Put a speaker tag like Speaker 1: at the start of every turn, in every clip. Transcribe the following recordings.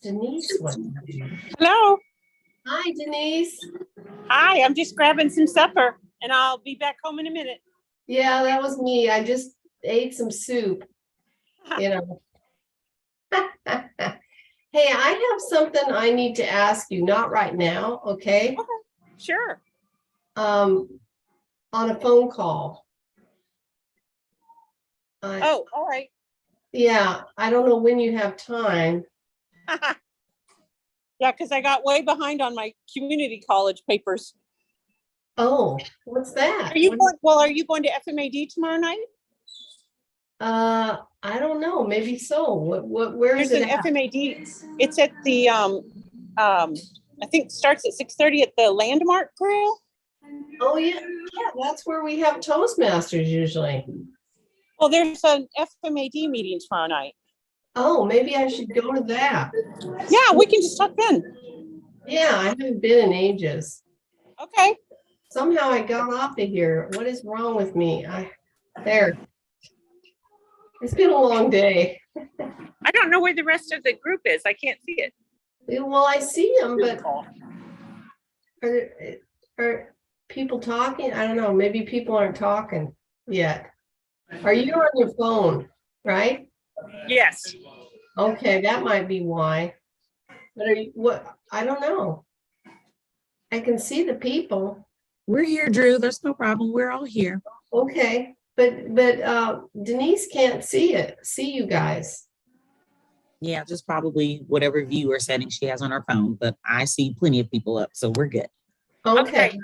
Speaker 1: Denise went.
Speaker 2: Hello.
Speaker 1: Hi, Denise.
Speaker 2: Hi, I'm just grabbing some supper and I'll be back home in a minute.
Speaker 1: Yeah, that was me. I just ate some soup, you know. Hey, I have something I need to ask you, not right now, okay?
Speaker 2: Okay, sure.
Speaker 1: On a phone call.
Speaker 2: Oh, all right.
Speaker 1: Yeah, I don't know when you have time.
Speaker 2: Yeah, because I got way behind on my community college papers.
Speaker 1: Oh, what's that?
Speaker 2: Are you going to FMAD tomorrow night?
Speaker 1: I don't know, maybe so. Where is
Speaker 2: There's
Speaker 1: it
Speaker 2: an
Speaker 1: at?
Speaker 2: FMAD. It's at the I think starts at 6:30 at the Landmark Grill.
Speaker 1: Oh yeah, that's where we have Toastmasters usually.
Speaker 2: Well, there's an FMAD meeting tomorrow night.
Speaker 1: Oh, maybe I should go to that.
Speaker 2: Yeah, we can just talk then.
Speaker 1: Yeah, I haven't been in ages.
Speaker 2: Okay.
Speaker 1: Somehow I got off of here. What is wrong with me? There. It's been a long day.
Speaker 2: I don't know where the rest of the group is. I can't see it.
Speaker 1: Well, I see them, but are people talking? I don't know. Maybe people aren't talking yet. Are you on your phone, right?
Speaker 2: Yes.
Speaker 1: Okay, that might be why. But are you, what? I don't know. I can see the people.
Speaker 3: We're here, Drew. There's no problem. We're all here.
Speaker 1: Okay, but Denise can't see you guys.
Speaker 3: Yeah, just probably whatever viewer setting she has on her phone, but I see plenty of people up, so we're good.
Speaker 1: Okay.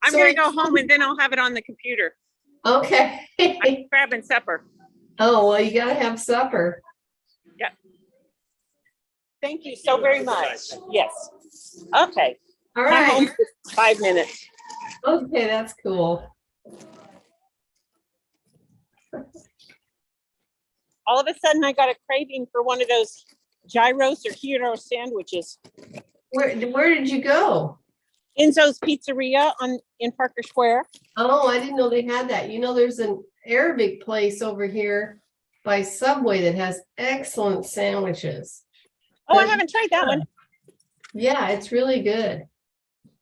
Speaker 2: I'm going to go home and then I'll have it on the computer.
Speaker 1: Okay.
Speaker 2: I'm grabbing supper.
Speaker 1: Oh, well, you got to have supper.
Speaker 2: Yeah. Thank you so very much. Yes. Okay.
Speaker 1: All right.
Speaker 2: Home for 5 minutes.
Speaker 1: Okay, that's cool.
Speaker 2: All of a sudden, I got a craving for one of those gyros or hero sandwiches.
Speaker 1: Where did you go?
Speaker 2: Enzo's Pizzeria in Parker Square.
Speaker 1: Oh, I didn't know they had that. You know, there's an Arabic place over here by Subway that has excellent sandwiches.
Speaker 2: Oh, I haven't tried that one.
Speaker 1: Yeah, it's really good.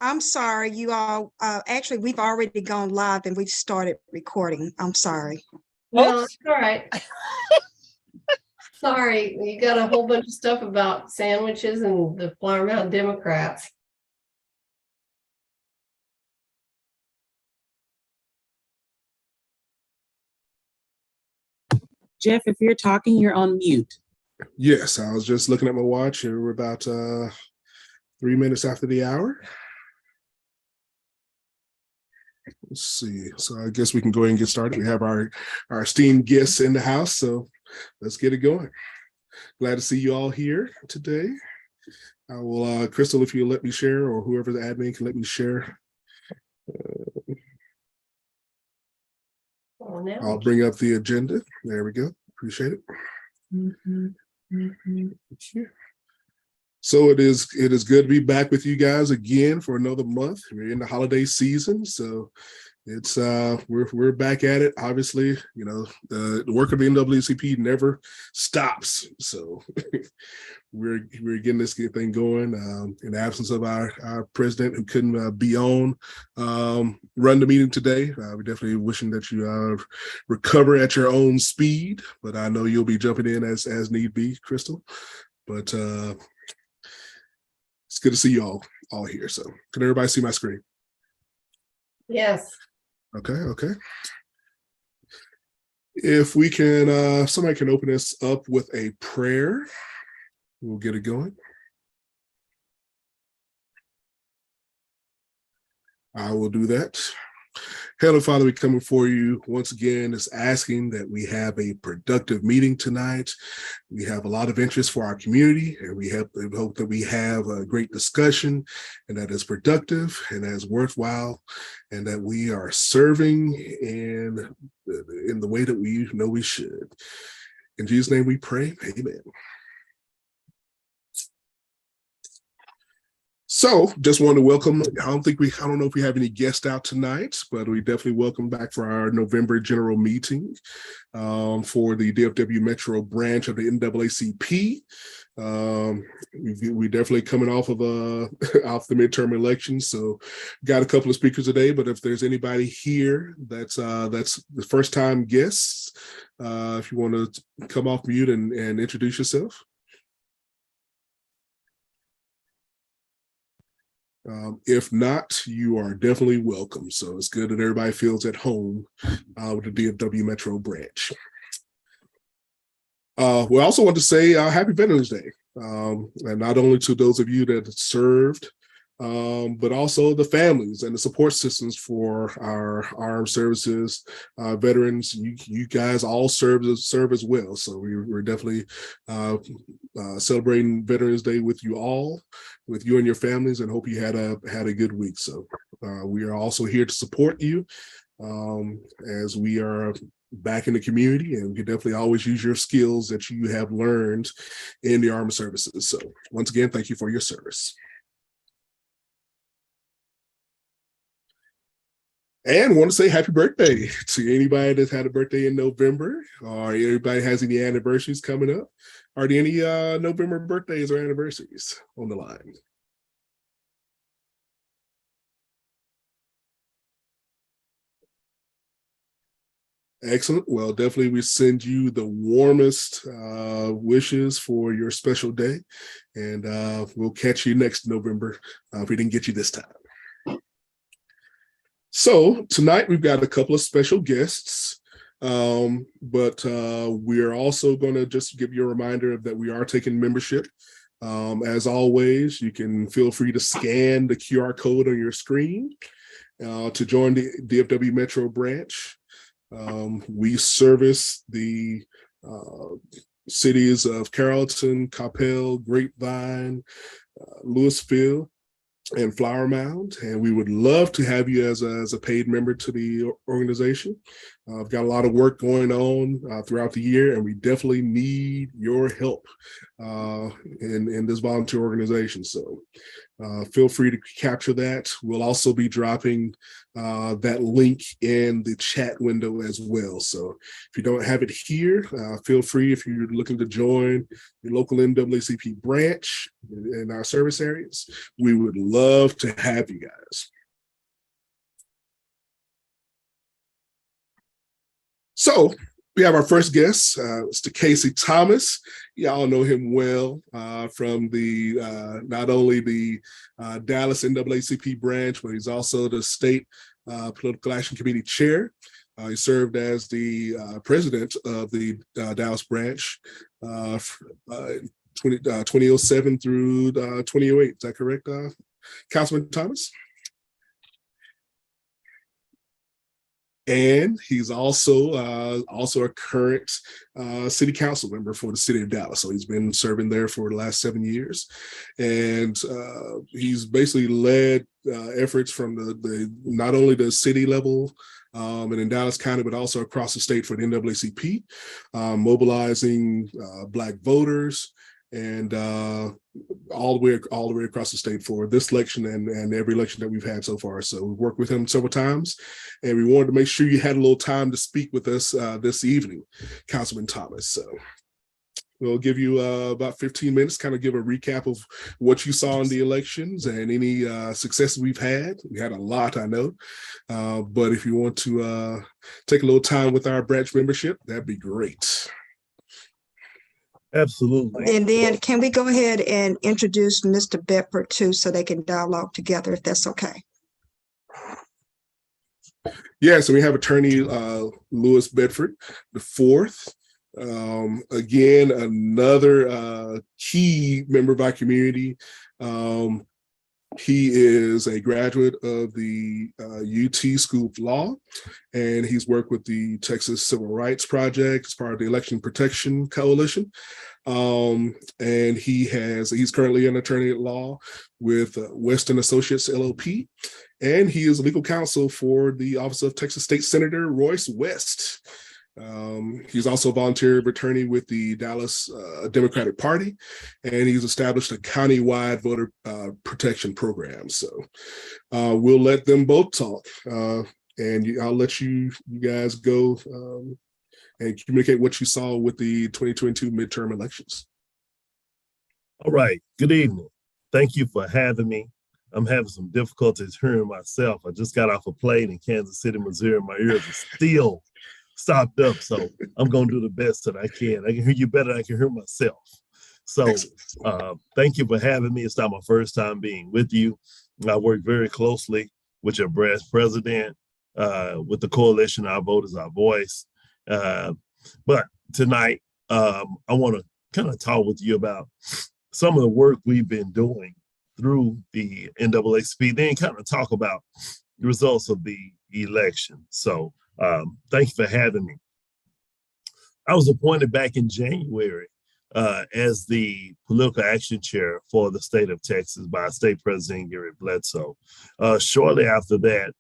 Speaker 4: I'm sorry, you all. Actually, we've already gone live and we've started recording. I'm sorry.
Speaker 1: No, it's all right. Sorry, you got a whole bunch of stuff about sandwiches and the Flower Mountain Democrats.
Speaker 3: Jeff, if you're talking, you're on mute.
Speaker 5: Yes, I was just looking at my watch and we're about 3 minutes after the hour. Let's see. So I guess we can go ahead and get started. We have our esteemed guests in the house, so let's get it going. Glad to see you all here today. I will, Crystal, if you let me share, or whoever the admin can let me share. I'll bring up the agenda. There we go. Appreciate it. So it is good to be back with you guys again for another month. We're in the holiday season, so it's we're back at it. Obviously, you know, the work of the NAACP never stops. So we're getting this thing going. In the absence of our president, who couldn't be on run the meeting today, we're definitely wishing that you recover at your own speed. But I know you'll be jumping in as need be, Crystal. But it's good to see you all here. So can everybody see my screen?
Speaker 1: Yes.
Speaker 5: Okay. If we can, somebody can open us up with a prayer, we'll get it going. I will do that. Heavenly Father, we come before you once again, just asking that we have a productive meeting tonight. We have a lot of interest for our community, and we hope that we have a great discussion, and that is productive and that is worthwhile, and that we are serving in the way that we know we should. In Jesus' name we pray, amen. So just want to welcome, I don't know if we have any guests out tonight, but we definitely welcome back for our November general meeting for the DFW Metro branch of the NAACP. We definitely coming off of off the midterm elections, so got a couple of speakers today. But if there's anybody here that's the first time guests, if you want to come off mute and introduce yourself. If not, you are definitely welcome. So it's good that everybody feels at home with the DFW Metro branch. We also want to say Happy Veterans Day, and not only to those of you that served, but also the families and the support systems for our armed services veterans. You guys all serve as well. So we're definitely celebrating Veterans Day with you all, with you and your families, and hope you had a good week. So we are also here to support you as we are back in the community, and we can definitely always use your skills that you have learned in the armed services. So once again, thank you for your service. And want to say happy birthday to anybody that's had a birthday in November, or anybody has any anniversaries coming up. Are there any November birthdays or anniversaries on the line? Excellent. Well, definitely we send you the warmest wishes for your special day, and we'll catch you next November if we didn't get you this time. So tonight we've got a couple of special guests, but we are also going to just give you a reminder that we are taking membership. As always, you can feel free to scan the QR code on your screen to join the DFW Metro branch. We service the cities of Carrollton, Coppell, Grapevine, Louisville, and Flower Mound, and we would love to have you as a paid member to the organization. I've got a lot of work going on throughout the year, and we definitely need your help in this volunteer organization. So feel free to capture that. We'll also be dropping that link in the chat window as well. So if you don't have it here, feel free, if you're looking to join your local NAACP branch in our service areas, we would love to have you guys. So we have our first guest, Mr. Casey Thomas. Y'all know him well from the not only the Dallas NAACP branch, but he's also the state political action committee chair. He served as the president of the Dallas branch 2007 through 2008. Is that correct, Councilman Thomas? And he's also a current city council member for the city of Dallas. So he's been serving there for the last 7 years, and he's basically led efforts from the not only the city level and in Dallas County, but also across the state for the NAACP, mobilizing Black voters, and all the way across the state for this election and every election that we've had so far. So we've worked with him several times, and we wanted to make sure you had a little time to speak with us this evening, Councilman Thomas. So we'll give you about 15 minutes, kind of give a recap of what you saw in the elections and any successes we've had. We had a lot, I know, but if you want to take a little time with our branch membership, that'd be great.
Speaker 6: Absolutely.
Speaker 4: And then can we go ahead and introduce Mr. Bedford too, so they can dialogue together, if that's okay?
Speaker 5: Yeah, so we have attorney Louis Bedford the fourth. Again, another key member of our community. He is a graduate of the UT School of Law, and he's worked with the Texas Civil Rights Project as part of the Election Protection Coalition. And he's currently an attorney at law with Weston Associates LLP, and he is legal counsel for the Office of Texas State Senator Royce West. He's also volunteer attorney with the Dallas Democratic Party, and he's established a countywide voter protection program. So we'll let them both talk, and I'll let you guys go and communicate what you saw with the 2022 midterm elections.
Speaker 6: All right. Good evening. Thank you for having me. I'm having some difficulties hearing myself. I just got off a plane in Kansas City, Missouri. My ears are still stopped up, so I'm going to do the best that I can. I can hear you better than I can hear myself. So thank you for having me. It's not my first time being with you. I work very closely with your branch president, with the coalition Our Vote is Our Voice. But tonight, I want to kind of talk with you about some of the work we've been doing through the NAACP, then kind of talk about the results of the election. So thank you for having me. I was appointed back in January as the political action chair for the state of Texas by State President Gary Bledsoe. Shortly after that,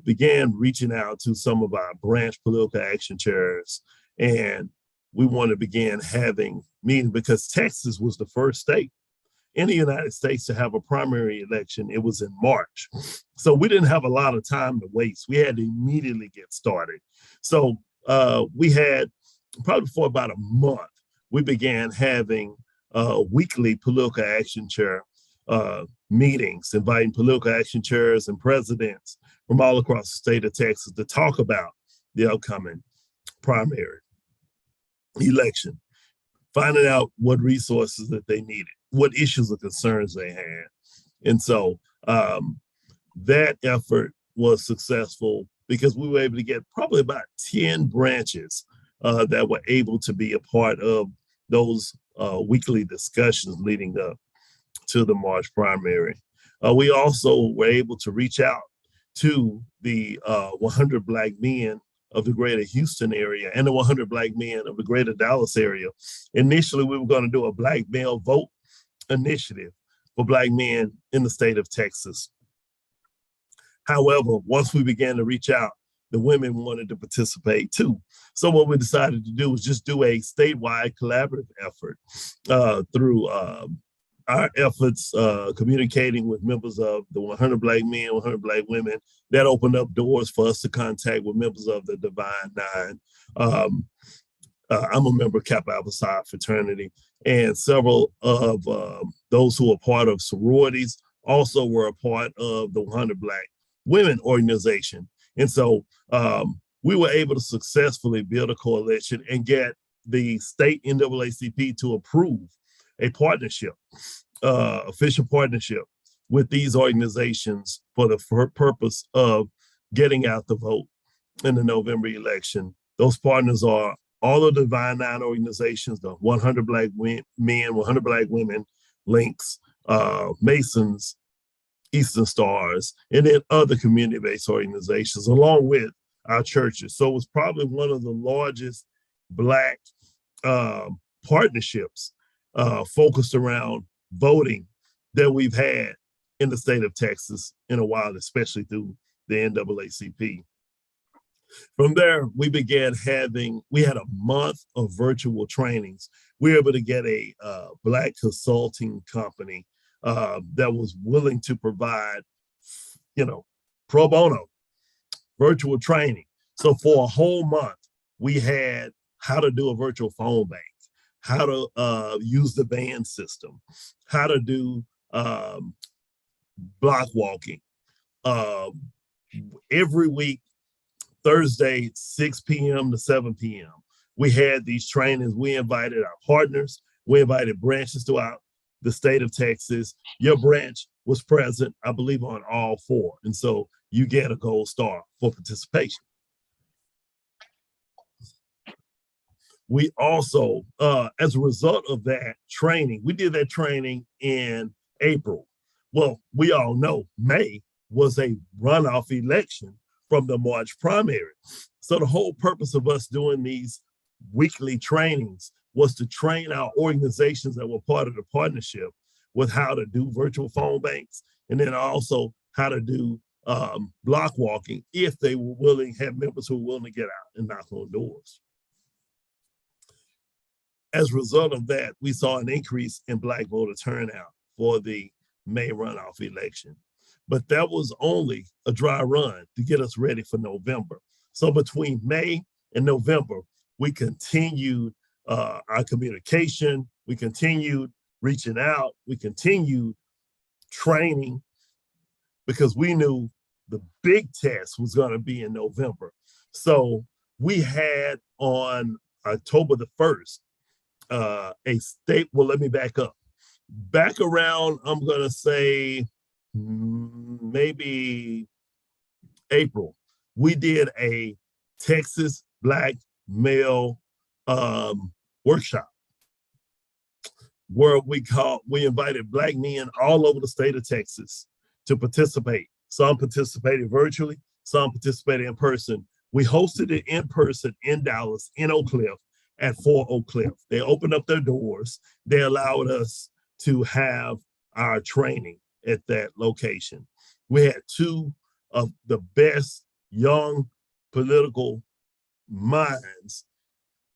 Speaker 6: began reaching out to some of our branch political action chairs, and we want to begin having meetings because Texas was the first state in the United States to have a primary election. It was in March. So we didn't have a lot of time to waste. We had to immediately get started. So we had probably for about a month, we began having weekly political action chair meetings, inviting political action chairs and presidents from all across the state of Texas to talk about the upcoming primary election, finding out what resources that they needed, what issues or concerns they had. And so that effort was successful because we were able to get probably about 10 branches that were able to be a part of those weekly discussions leading up to the March primary. We also were able to reach out to the 100 Black men of the greater Houston area and the 100 Black men of the greater Dallas area. Initially, we were going to do a Black male vote initiative for Black men in the state of Texas. However, once we began to reach out, the women wanted to participate too. So what we decided to do was just do a statewide collaborative effort through our efforts communicating with members of the 100 Black men, 100 Black women. That opened up doors for us to contact with members of the Divine Nine. I'm a member of Kappa Alpha Psi fraternity, and several of those who are part of sororities also were a part of the 100 Black Women organization. And so we were able to successfully build a coalition and get the state NAACP to approve a partnership, official partnership with these organizations for the purpose of getting out the vote in the November election. Those partners are all of the Divine Nine organizations, the 100 Black men, 100 Black women, Links, Masons, Eastern Stars, and then other community-based organizations, along with our churches. So it was probably one of the largest Black partnerships focused around voting that we've had in the state of Texas in a while, especially through the NAACP. From there, we had a month of virtual trainings. We were able to get a Black consulting company that was willing to provide, pro bono virtual training. So for a whole month, we had how to do a virtual phone bank, how to use the van system, how to do block walking. Every week, Thursday, 6 p.m. to 7 p.m., we had these trainings. We invited our partners. We invited branches throughout the state of Texas. Your branch was present, I believe, on all 4. And so you get a gold star for participation. We also, as a result of that training, we did that training in April. Well, we all know May was a runoff election from the March primary. So the whole purpose of us doing these weekly trainings was to train our organizations that were part of the partnership with how to do virtual phone banks, and then also how to do block walking if they were willing, have members who were willing to get out and knock on doors. As a result of that, we saw an increase in Black voter turnout for the May runoff election. But that was only a dry run to get us ready for November. So between May and November, we continued our communication, we continued reaching out, we continued training, because we knew the big test was going to be in November. So we had on October the 1st, a state, well, let me back up. Back around, I'm going to say maybe April, we did a Texas Black male workshop where we invited Black men all over the state of Texas to participate. Some participated virtually, some participated in person. We hosted it in person in Dallas, in Oak Cliff, at 4 Oak Cliff. They opened up their doors. They allowed us to have our training at that location. We had two of the best young political minds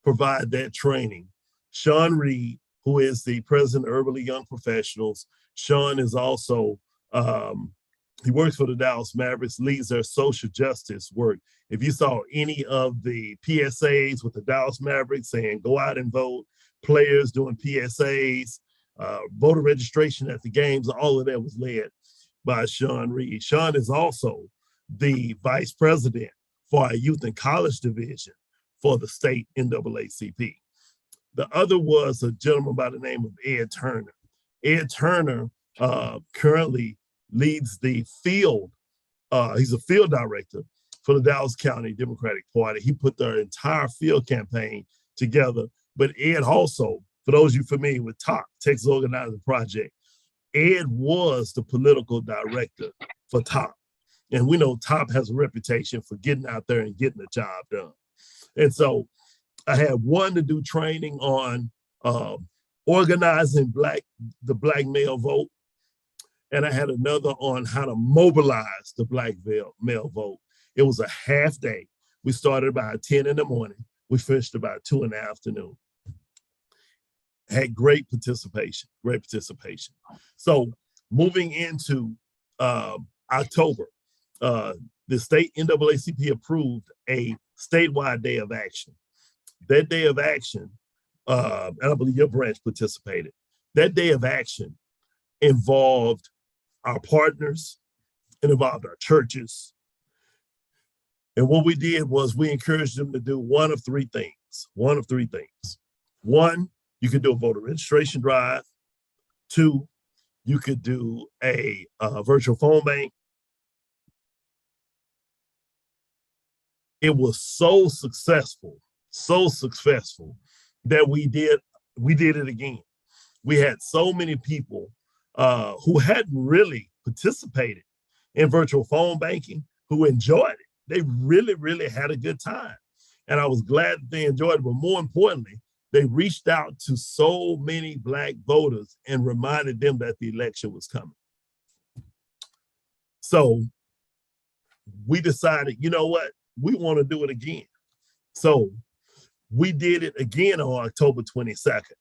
Speaker 6: provide that training. Sean Reed, who is the president of Urban League Young Professionals. Sean is also, he works for the Dallas Mavericks, leads their social justice work. If you saw any of the PSAs with the Dallas Mavericks saying, go out and vote, players doing PSAs, voter registration at the games, all of that was led by Sean Reed. Sean is also the vice president for our youth and college division for the state NAACP. The other was a gentleman by the name of Ed Turner. Ed Turner currently leads the field. He's a field director for the Dallas County Democratic Party. He put their entire field campaign together. But Ed also, for those of you familiar with TOP, Texas Organizing Project, Ed was the political director for TOP. And we know TOP has a reputation for getting out there and getting the job done. And so I had one to do training on organizing the Black male vote. And I had another on how to mobilize the Black male vote. It was a half day. We started about 10 in the morning. We finished about 2 in the afternoon. Had great participation. So moving into October, the state NAACP approved a statewide day of action. That day of action, and I believe your branch participated, that day of action involved our partners, it involved our churches. And what we did was we encouraged them to do one of three things. One, you could do a voter registration drive. 2, you could do a virtual phone bank. It was so successful that we did it again. We had so many people who hadn't really participated in virtual phone banking who enjoyed it. They really, really had a good time. And I was glad that they enjoyed it, but more importantly, they reached out to so many Black voters and reminded them that the election was coming. So we decided, you know what? We want to do it again. So we did it again on October 22nd.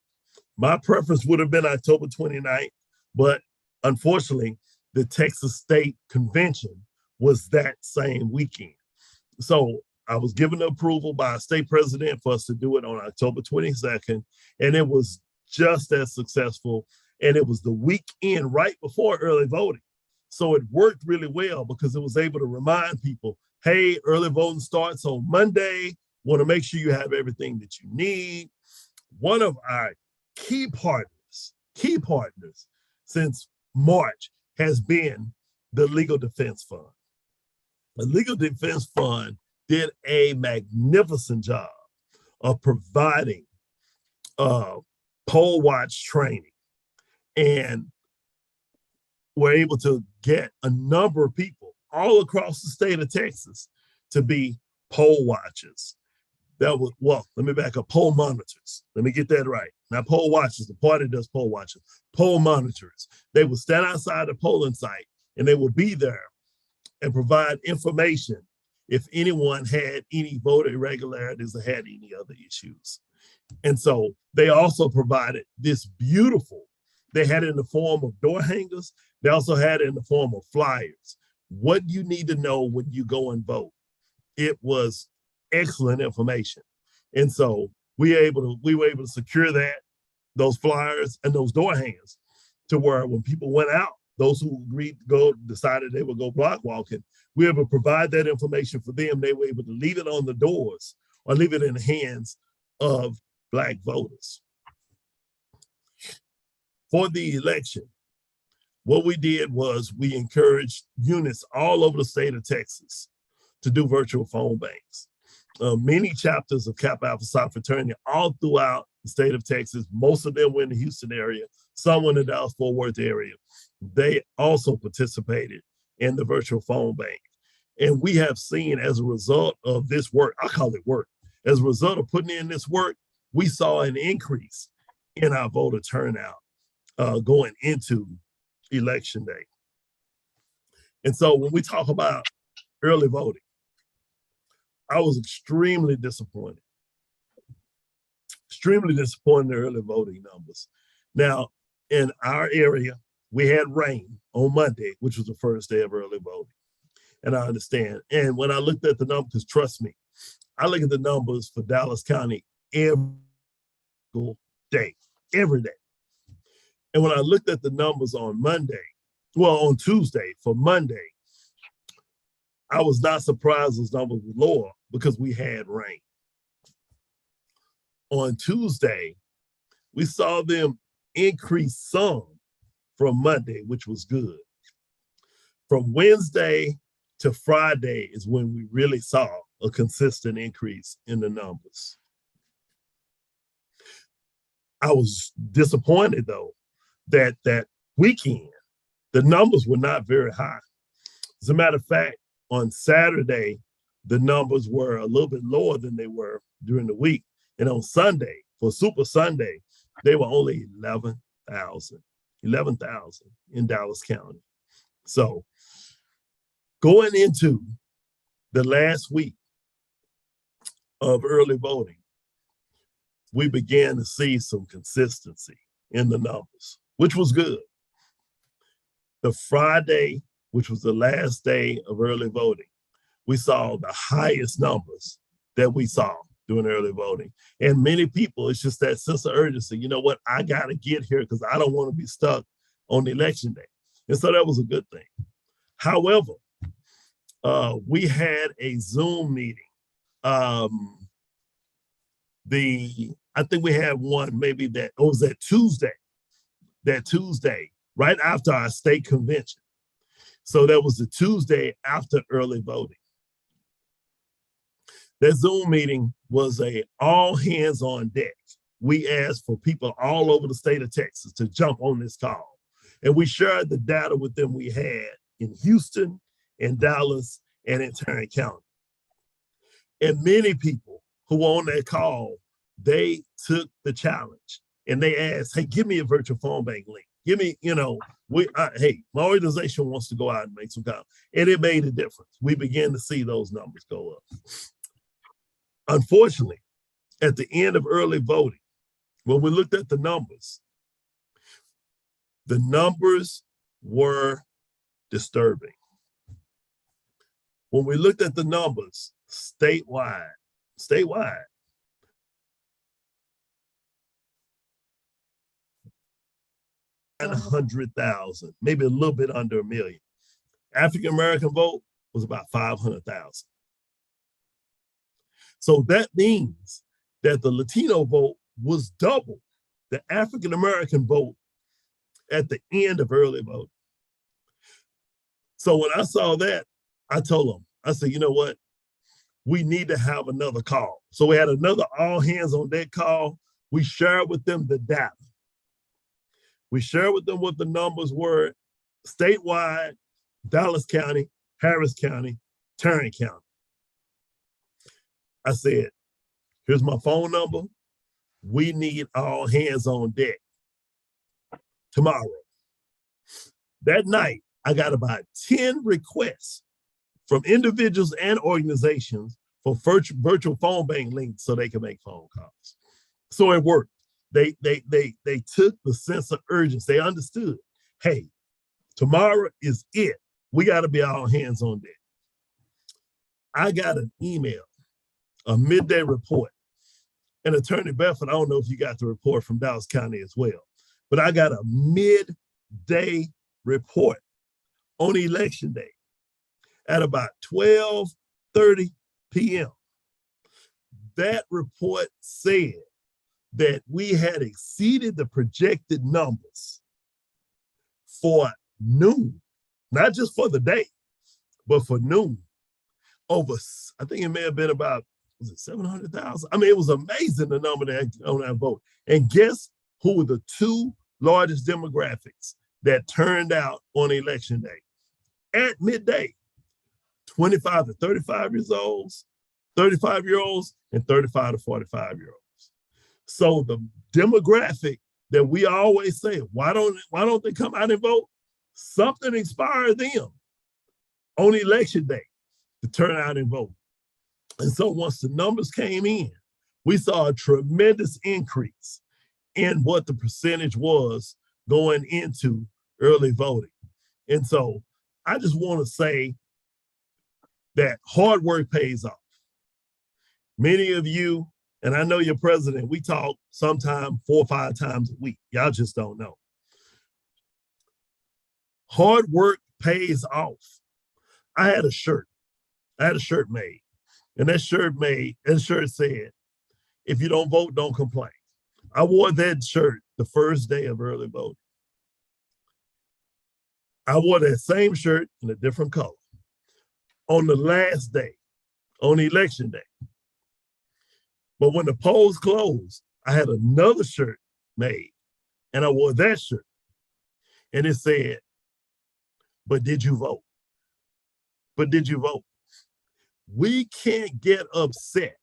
Speaker 6: My preference would have been October 29th, but unfortunately, the Texas State Convention was that same weekend. So I was given the approval by a state president for us to do it on October 22nd, and it was just as successful. And it was the weekend right before early voting. So it worked really well because it was able to remind people, hey, early voting starts on Monday. Want to make sure you have everything that you need. One of our key partners since March has been the Legal Defense Fund. The Legal Defense Fund did a magnificent job of providing poll watch training, and we're able to get a number of people all across the state of Texas to be poll watchers. That was, well, let me back up, poll monitors. Let me get that right. Now, poll watchers, the party does poll watchers, poll monitors. They would stand outside the polling site and they would be there and provide information if anyone had any voter irregularities or had any other issues. And so they also provided this beautiful, they had it in the form of door hangers. They also had it in the form of flyers. What you need to know when you go and vote. It was excellent information. And so we were able to secure those flyers and those door hangers to where when people went out, those who agreed to go, decided they would go block walking, we were able to provide that information for them. They were able to leave it on the doors or leave it in the hands of Black voters. For the election, what we did was we encouraged units all over the state of Texas to do virtual phone banks. Many chapters of Kappa Alpha Psi fraternity all throughout the state of Texas, most of them were in the Houston area, some were in the Dallas-Fort Worth area. They also participated in the virtual phone bank. And we have seen as a result of this work, I call it work, as a result of putting in this work, we saw an increase in our voter turnout going into election day. And so when we talk about early voting, I was extremely disappointed in the early voting numbers. Now, in our area, we had rain on Monday, which was the first day of early voting. And I understand. And when I looked at the numbers, trust me, I look at the numbers for Dallas County every day. And when I looked at the numbers on Tuesday for Monday, I was not surprised those numbers were lower because we had rain. On Tuesday, we saw them increase some from Monday, which was good. From Wednesday to Friday is when we really saw a consistent increase in the numbers. I was disappointed though that weekend, the numbers were not very high. As a matter of fact, on Saturday, the numbers were a little bit lower than they were during the week. And on Sunday, for Super Sunday, they were only 11,000 in Dallas County. So going into the last week of early voting, we began to see some consistency in the numbers, which was good. The Friday, which was the last day of early voting, we saw the highest numbers that we saw during early voting. And many people, it's just that sense of urgency. You know what? I got to get here because I don't want to be stuck on the election day. And so that was a good thing. However, we had a Zoom meeting. I think we had one maybe it was that Tuesday, right after our state convention. So that was the Tuesday after early voting. That Zoom meeting was a all hands on deck. We asked for people all over the state of Texas to jump on this call. And we shared the data with them we had in Houston, in Dallas, and in Tarrant County. And many people who were on that call, they took the challenge and they asked, hey, give me a virtual phone bank link. Give me, hey, my organization wants to go out and make some calls. And it made a difference. We began to see those numbers go up. Unfortunately, at the end of early voting, when we looked at the numbers were disturbing. When we looked at the numbers statewide, 900,000, maybe a little bit under 1 million. African-American vote was about 500,000. So that means that the Latino vote was double the African-American vote at the end of early voting. So when I saw that, I told them, I said, you know what? We need to have another call. So we had another all hands on deck call. We shared with them the data. We shared with them what the numbers were statewide, Dallas County, Harris County, Tarrant County. I said, here's my phone number. We need all hands on deck tomorrow. That night, I got about 10 requests from individuals and organizations for virtual phone bank links so they can make phone calls. So it worked. They took the sense of urgency. They understood, hey, tomorrow is it. We got to be all hands on deck. I got an email, a midday report. And Attorney Bedford, I don't know if you got the report from Dallas County as well, but I got a midday report on election day at about 12:30 p.m. That report said that we had exceeded the projected numbers for noon, not just for the day, but for noon. Over, I think it may have been about, was it 700,000? I mean, it was amazing the number that on that vote. And guess who were the two largest demographics that turned out on election day? At midday, 25 to 35 years old, 35-year-olds, and 35 to 45-year-olds. So the demographic that we always say, why don't they come out and vote? Something inspired them on election day to turn out and vote. And so once the numbers came in, we saw a tremendous increase in what the percentage was going into early voting. And so I just want to say that hard work pays off. Many of you, and I know your president, we talk sometime 4 or 5 times a week. Y'all just don't know. Hard work pays off. I had a shirt made. And that shirt said, if you don't vote, don't complain. I wore that shirt the first day of early voting. I wore that same shirt in a different color on the last day, on election day. But when the polls closed, I had another shirt made and I wore that shirt. And it said, but did you vote? But did you vote? We can't get upset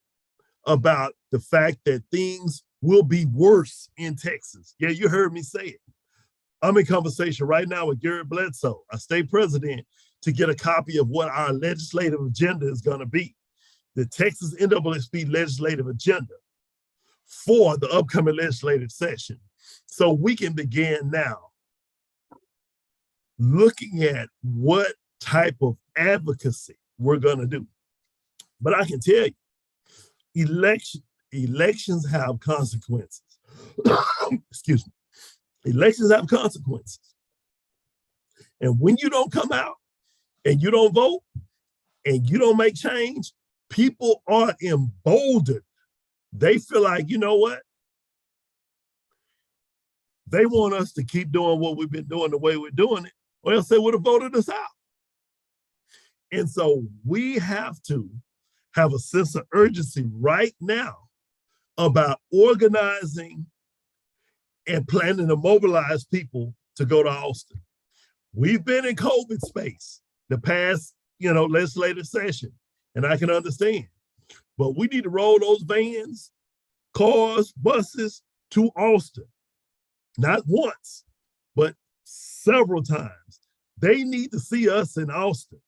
Speaker 6: about the fact that things will be worse in Texas. Yeah, you heard me say it. I'm in conversation right now with Garrett Bledsoe, our state president, to get a copy of what our legislative agenda is going to be. The Texas NAACP legislative agenda for the upcoming legislative session. So we can begin now looking at what type of advocacy we're going to do. But I can tell you, elections have consequences. Excuse me. Elections have consequences. And when you don't come out and you don't vote and you don't make change, people are emboldened. They feel like, you know what? They want us to keep doing what we've been doing the way we're doing it, or else they would have voted us out. And so we have to have a sense of urgency right now about organizing and planning to mobilize people to go to Austin. We've been in COVID space the past, legislative session, and I can understand. But we need to roll those vans, cars, buses to Austin. Not once, but several times. They need to see us in Austin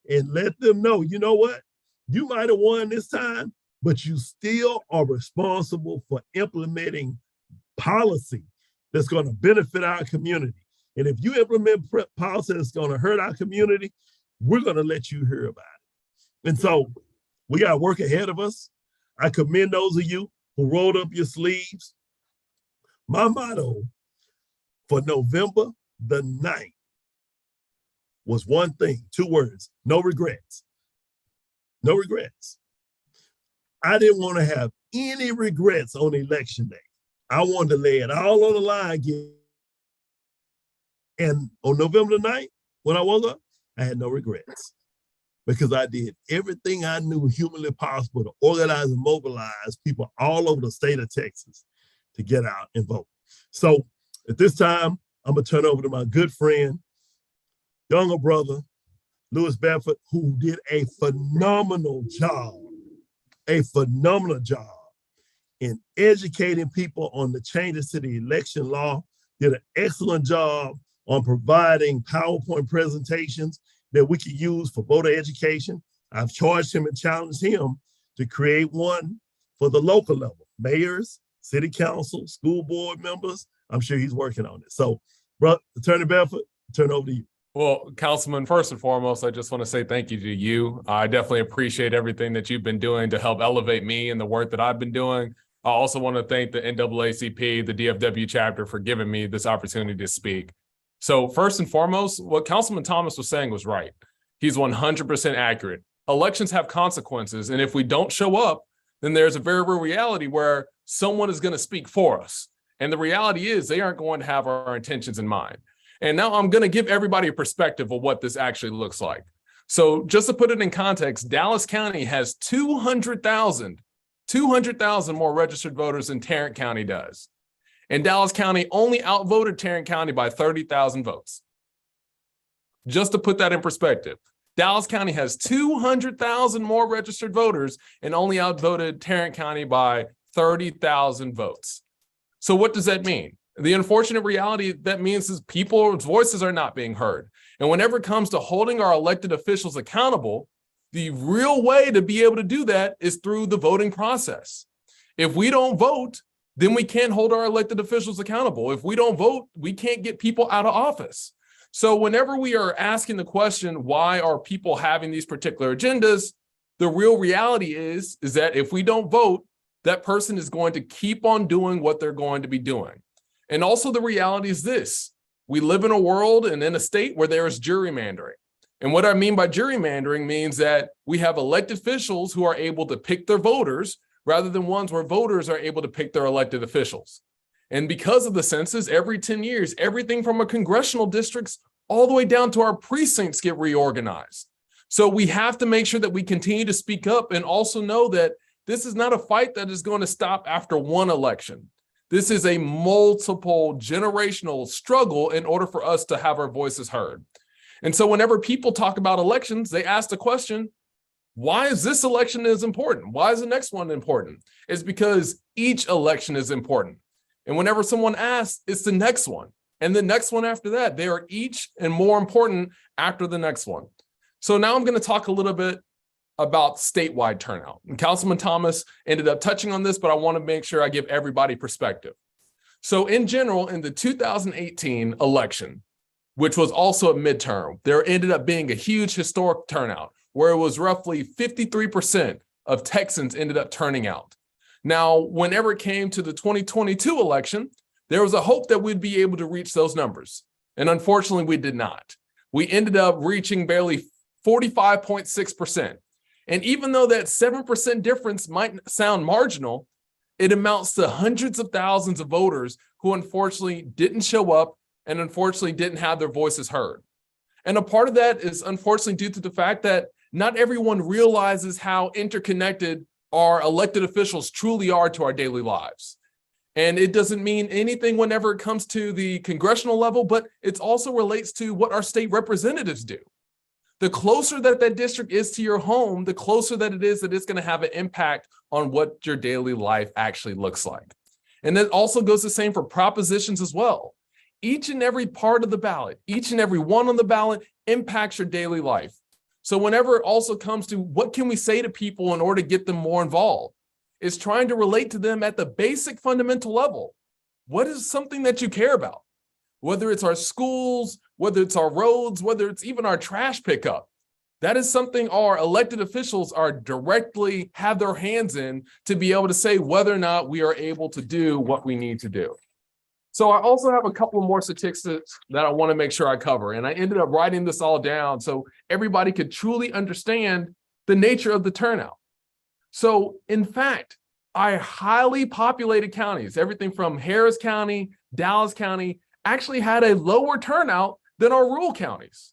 Speaker 6: and let them know, you know what? You might have won this time, but you still are responsible for implementing policy that's going to benefit our community. And if you implement policy that's going to hurt our community, we're going to let you hear about it. And so we got work ahead of us. I commend those of you who rolled up your sleeves. My motto for November the 9th was one thing, 2 words, no regrets. No regrets. I didn't want to have any regrets on election day. I wanted to lay it all on the line again. And on November the 9th, when I woke up, I had no regrets because I did everything I knew humanly possible to organize and mobilize people all over the state of Texas to get out and vote. So at this time, I'm going to turn over to my good friend, younger brother, Louis Bedford, who did a phenomenal job in educating people on the changes to the election law, did an excellent job on providing PowerPoint presentations, that we can use for voter education. I've charged him and challenged him to create one for the local level, mayors, city council, school board members. I'm sure he's working on it. So, bro, Attorney Bedford, turn over to you.
Speaker 7: Well, Councilman, first and foremost, I just want to say thank you to you. I definitely appreciate everything that you've been doing to help elevate me and the work that I've been doing. I also want to thank the NAACP, the DFW chapter, for giving me this opportunity to speak. So first and foremost, what Councilman Thomas was saying was right. He's 100% accurate. Elections have consequences, and if we don't show up, then there's a very real reality where someone is going to speak for us. And the reality is they aren't going to have our intentions in mind. And now I'm going to give everybody a perspective of what this actually looks like. So just to put it in context, Dallas County has 200,000 more registered voters than Tarrant County does. And Dallas County only outvoted Tarrant County by 30,000 votes. Just to put that in perspective, Dallas County has 200,000 more registered voters and only outvoted Tarrant County by 30,000 votes. So what does that mean? The unfortunate reality that means is people's voices are not being heard. And whenever it comes to holding our elected officials accountable, the real way to be able to do that is through the voting process. If we don't vote, then we can't hold our elected officials accountable. If we don't vote, we can't get people out of office. So whenever we are asking the question, why are people having these particular agendas? The real reality is that if we don't vote, that person is going to keep on doing what they're going to be doing. And also the reality is this: we live in a world and in a state where there is gerrymandering. And what I mean by gerrymandering means that we have elected officials who are able to pick their voters rather than ones where voters are able to pick their elected officials. And because of the census, every 10 years, everything from our congressional districts all the way down to our precincts get reorganized. So we have to make sure that we continue to speak up and also know that this is not a fight that is going to stop after one election. This is a multiple generational struggle in order for us to have our voices heard. And so whenever people talk about elections, they ask the question, why is this election is important? Why is the next one important? It's because each election is important. And whenever someone asks, it's the next one. And the next one after that, they are each and more important after the next one. So now I'm going to talk a little bit about statewide turnout. And Councilman Thomas ended up touching on this, but I want to make sure I give everybody perspective. So in general, in the 2018 election, which was also a midterm, there ended up being a huge historic turnout where it was roughly 53% of Texans ended up turning out. Now, whenever it came to the 2022 election, there was a hope that we'd be able to reach those numbers. And unfortunately, we did not. We ended up reaching barely 45.6%. And even though that 7% difference might sound marginal, it amounts to hundreds of thousands of voters who unfortunately didn't show up and unfortunately didn't have their voices heard. And a part of that is unfortunately due to the fact that not everyone realizes how interconnected our elected officials truly are to our daily lives. And it doesn't mean anything whenever it comes to the congressional level, but it also relates to what our state representatives do. The closer that that district is to your home, the closer that it's going to have an impact on what your daily life actually looks like. And that also goes the same for propositions as well. Each and every part of the ballot, each and every one on the ballot impacts your daily life. So whenever it also comes to what can we say to people in order to get them more involved, it's trying to relate to them at the basic fundamental level. What is something that you care about? Whether it's our schools, whether it's our roads, whether it's even our trash pickup. That is something our elected officials are directly have their hands in to be able to say whether or not we are able to do what we need to do. So I also have a couple more statistics that I want to make sure I cover. And I ended up writing this all down so everybody could truly understand the nature of the turnout. So in fact, our highly populated counties, everything from Harris County, Dallas County, actually had a lower turnout than our rural counties.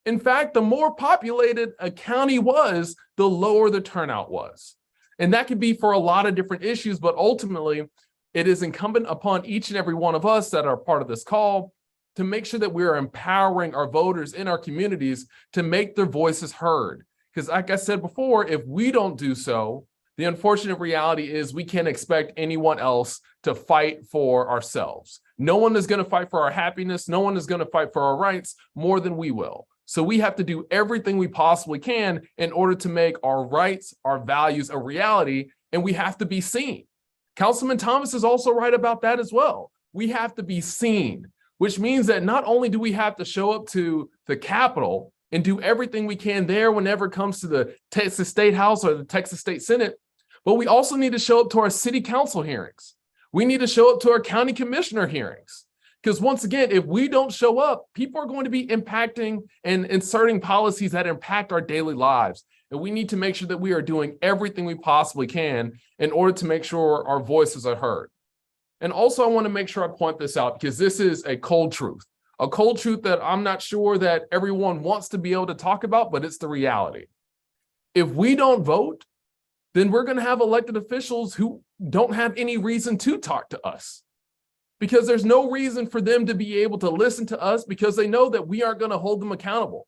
Speaker 7: In fact, the more populated a county was, the lower the turnout was. And that could be for a lot of different issues, but ultimately, it is incumbent upon each and every one of us that are part of this call to make sure that we are empowering our voters in our communities to make their voices heard. Because like I said before, if we don't do so, the unfortunate reality is we can't expect anyone else to fight for ourselves. No one is going to fight for our happiness. No one is going to fight for our rights more than we will. So we have to do everything we possibly can in order to make our rights, our values a reality, and we have to be seen. Councilman Thomas is also right about that as well. We have to be seen, which means that not only do we have to show up to the Capitol and do everything we can there whenever it comes to the Texas State House or the Texas State Senate, but we also need to show up to our city council hearings. We need to show up to our county commissioner hearings. Because once again, if we don't show up, people are going to be impacting and inserting policies that impact our daily lives. And we need to make sure that we are doing everything we possibly can in order to make sure our voices are heard. And also, I want to make sure I point this out because this is a cold truth that I'm not sure that everyone wants to be able to talk about, but it's the reality. If we don't vote, then we're going to have elected officials who don't have any reason to talk to us, because there's no reason for them to be able to listen to us because they know that we aren't going to hold them accountable.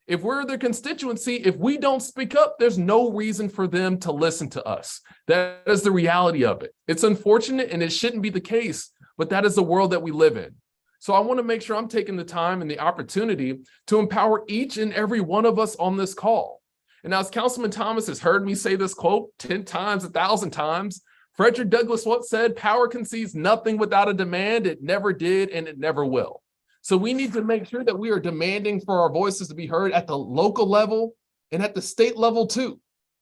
Speaker 7: If we're their constituency, if we don't speak up, there's no reason for them to listen to us. That is the reality of it. It's unfortunate and it shouldn't be the case, but that is the world that we live in. So I want to make sure I'm taking the time and the opportunity to empower each and every one of us on this call. And as Councilman Thomas has heard me say this quote 10 times, 1,000 times, Frederick Douglass once said, "Power concedes nothing without a demand. It never did, and it never will." So we need to make sure that we are demanding for our voices to be heard at the local level and at the state level too.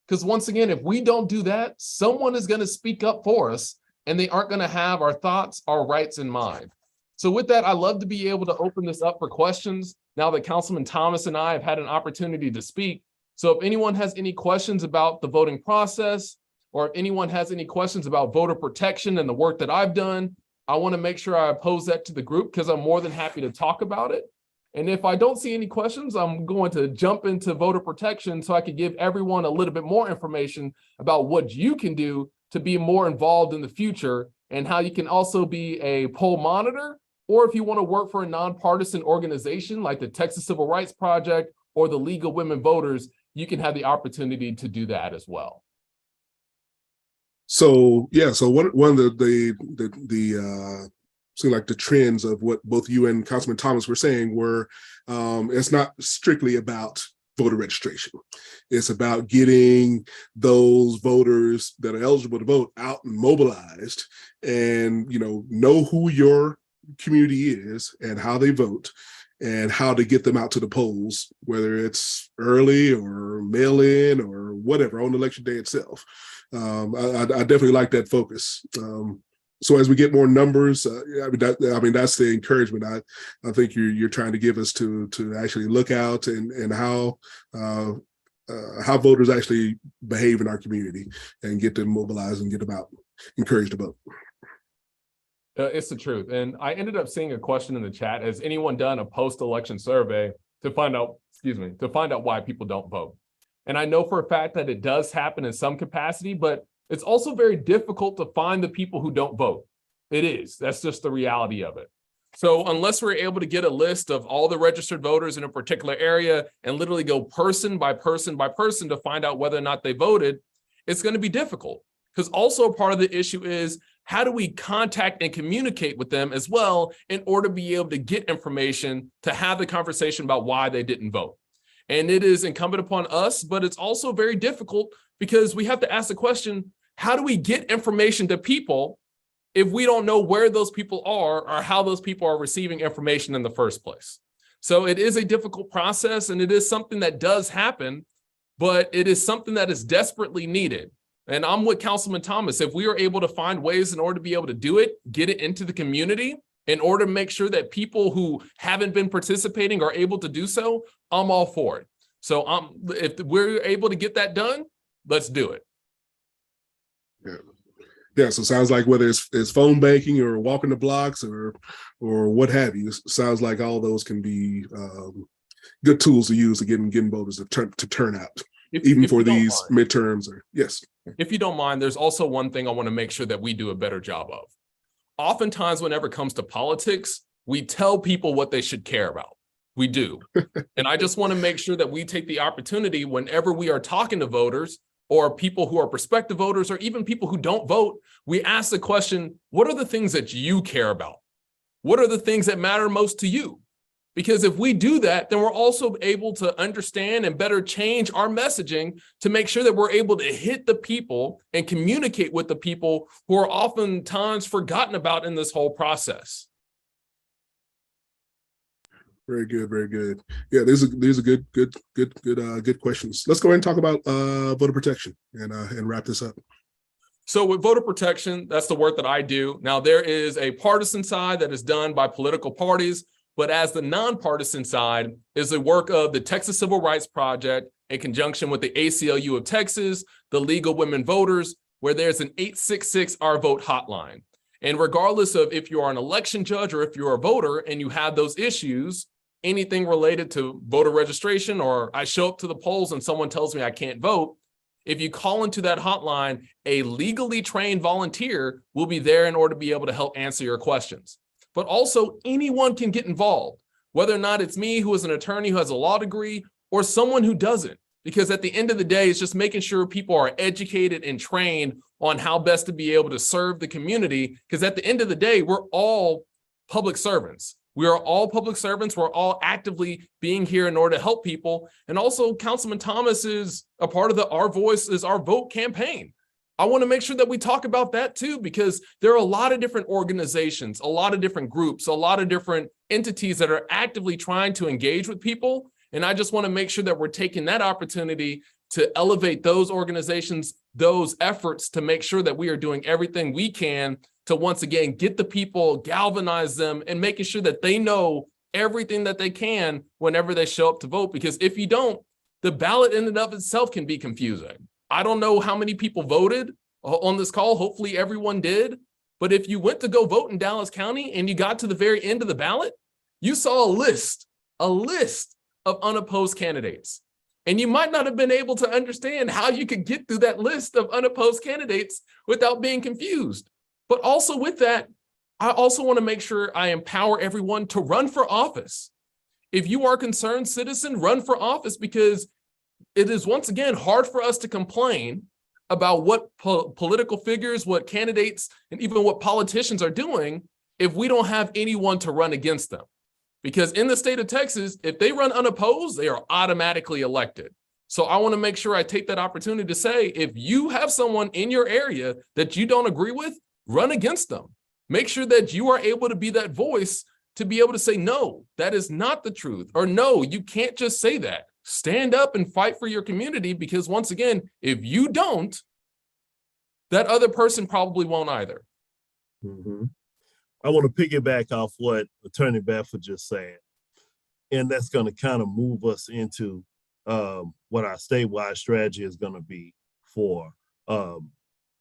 Speaker 7: Because once again, if we don't do that, someone is going to speak up for us and they aren't going to have our thoughts, our rights in mind. So with that, I love to be able to open this up for questions now that Councilman Thomas and I have had an opportunity to speak. So if anyone has any questions about the voting process, or if anyone has any questions about voter protection and the work that I've done, I want to make sure I pose that to the group because I'm more than happy to talk about it. And if I don't see any questions, I'm going to jump into voter protection so I can give everyone a little bit more information about what you can do to be more involved in the future and how you can also be a poll monitor, or if you want to work for a nonpartisan organization like the Texas Civil Rights Project or the League of Women Voters, you can have the opportunity to do that as well.
Speaker 5: So yeah, so one of the seem like the trends of what both you and Councilman Thomas were saying were it's not strictly about voter registration. It's about getting those voters that are eligible to vote out and mobilized, and know who your community is and how they vote, and how to get them out to the polls, whether it's early or mail-in or whatever on election day itself. I definitely like that focus. So as we get more numbers, that's the encouragement I think you're trying to give us to actually look out and how voters actually behave in our community and get them mobilized and get them out, encouraged to vote.
Speaker 7: It's the truth. And I ended up seeing a question in the chat. Has anyone done a post-election survey to find out why people don't vote? And I know for a fact that it does happen in some capacity, but it's also very difficult to find the people who don't vote. It is. That's just the reality of it. So unless we're able to get a list of all the registered voters in a particular area and literally go person by person by person to find out whether or not they voted, it's going to be difficult. Because also part of the issue is, how do we contact and communicate with them as well in order to be able to get information to have the conversation about why they didn't vote? And it is incumbent upon us, but it's also very difficult because we have to ask the question, how do we get information to people if we don't know where those people are or how those people are receiving information in the first place? So it is a difficult process, and it is something that does happen, but it is something that is desperately needed. And I'm with Councilman Thomas. If we are able to find ways in order to be able to do it, get it into the community, in order to make sure that people who haven't been participating are able to do so, I'm all for it. So if we're able to get that done, let's do it.
Speaker 5: Yeah, so it sounds like whether it's phone banking or walking the blocks or what have you, sounds like all those can be good tools to use to getting voters to turn out, even for these midterms. Yes.
Speaker 7: If you don't mind, there's also one thing I want to make sure that we do a better job of. Oftentimes, whenever it comes to politics, we tell people what they should care about. We do. And I just want to make sure that we take the opportunity whenever we are talking to voters or people who are prospective voters or even people who don't vote, we ask the question, what are the things that you care about? What are the things that matter most to you? Because if we do that, then we're also able to understand and better change our messaging to make sure that we're able to hit the people and communicate with the people who are oftentimes forgotten about in this whole process.
Speaker 5: Very good, very good. Yeah, these are good questions. Let's go ahead and talk about voter protection and wrap this up.
Speaker 7: So with voter protection, that's the work that I do. Now, there is a partisan side that is done by political parties, but as the nonpartisan side is the work of the Texas Civil Rights Project in conjunction with the ACLU of Texas, the League of Women Voters, where there's an 866 Our Vote hotline. And regardless of if you are an election judge or if you're a voter and you have those issues, anything related to voter registration, or I show up to the polls and someone tells me I can't vote, if you call into that hotline, a legally trained volunteer will be there in order to be able to help answer your questions. But also anyone can get involved, whether or not it's me who is an attorney who has a law degree or someone who doesn't, because at the end of the day, it's just making sure people are educated and trained on how best to be able to serve the community. Because at the end of the day, we're all public servants. We are all public servants. We're all actively being here in order to help people. And also Councilman Thomas is a part of the Our Voice is Our Vote campaign. I want to make sure that we talk about that too, because there are a lot of different organizations, a lot of different groups, a lot of different entities that are actively trying to engage with people. And I just want to make sure that we're taking that opportunity to elevate those organizations, those efforts to make sure that we are doing everything we can to once again get the people, galvanize them, and making sure that they know everything that they can whenever they show up to vote. Because if you don't, the ballot in and of itself can be confusing. I don't know how many people voted on this call. Hopefully everyone did. But if you went to go vote in Dallas County and you got to the very end of the ballot, you saw a list of unopposed candidates. And you might not have been able to understand how you could get through that list of unopposed candidates without being confused. But also with that, I also want to make sure I empower everyone to run for office. If you are a concerned citizen, run for office, because it is once again hard for us to complain about what political figures, what candidates, and even what politicians are doing if we don't have anyone to run against them. Because in the state of Texas, if they run unopposed, they are automatically elected. So I want to make sure I take that opportunity to say, if you have someone in your area that you don't agree with, run against them. Make sure that you are able to be that voice to be able to say, no, that is not the truth. Or no, you can't just say that. Stand up and fight for your community, because once again, if you don't, that other person probably won't either.
Speaker 6: Mm-hmm. I want to piggyback off what Attorney Bedford just said, and that's going to kind of move us into what our statewide strategy is going to be for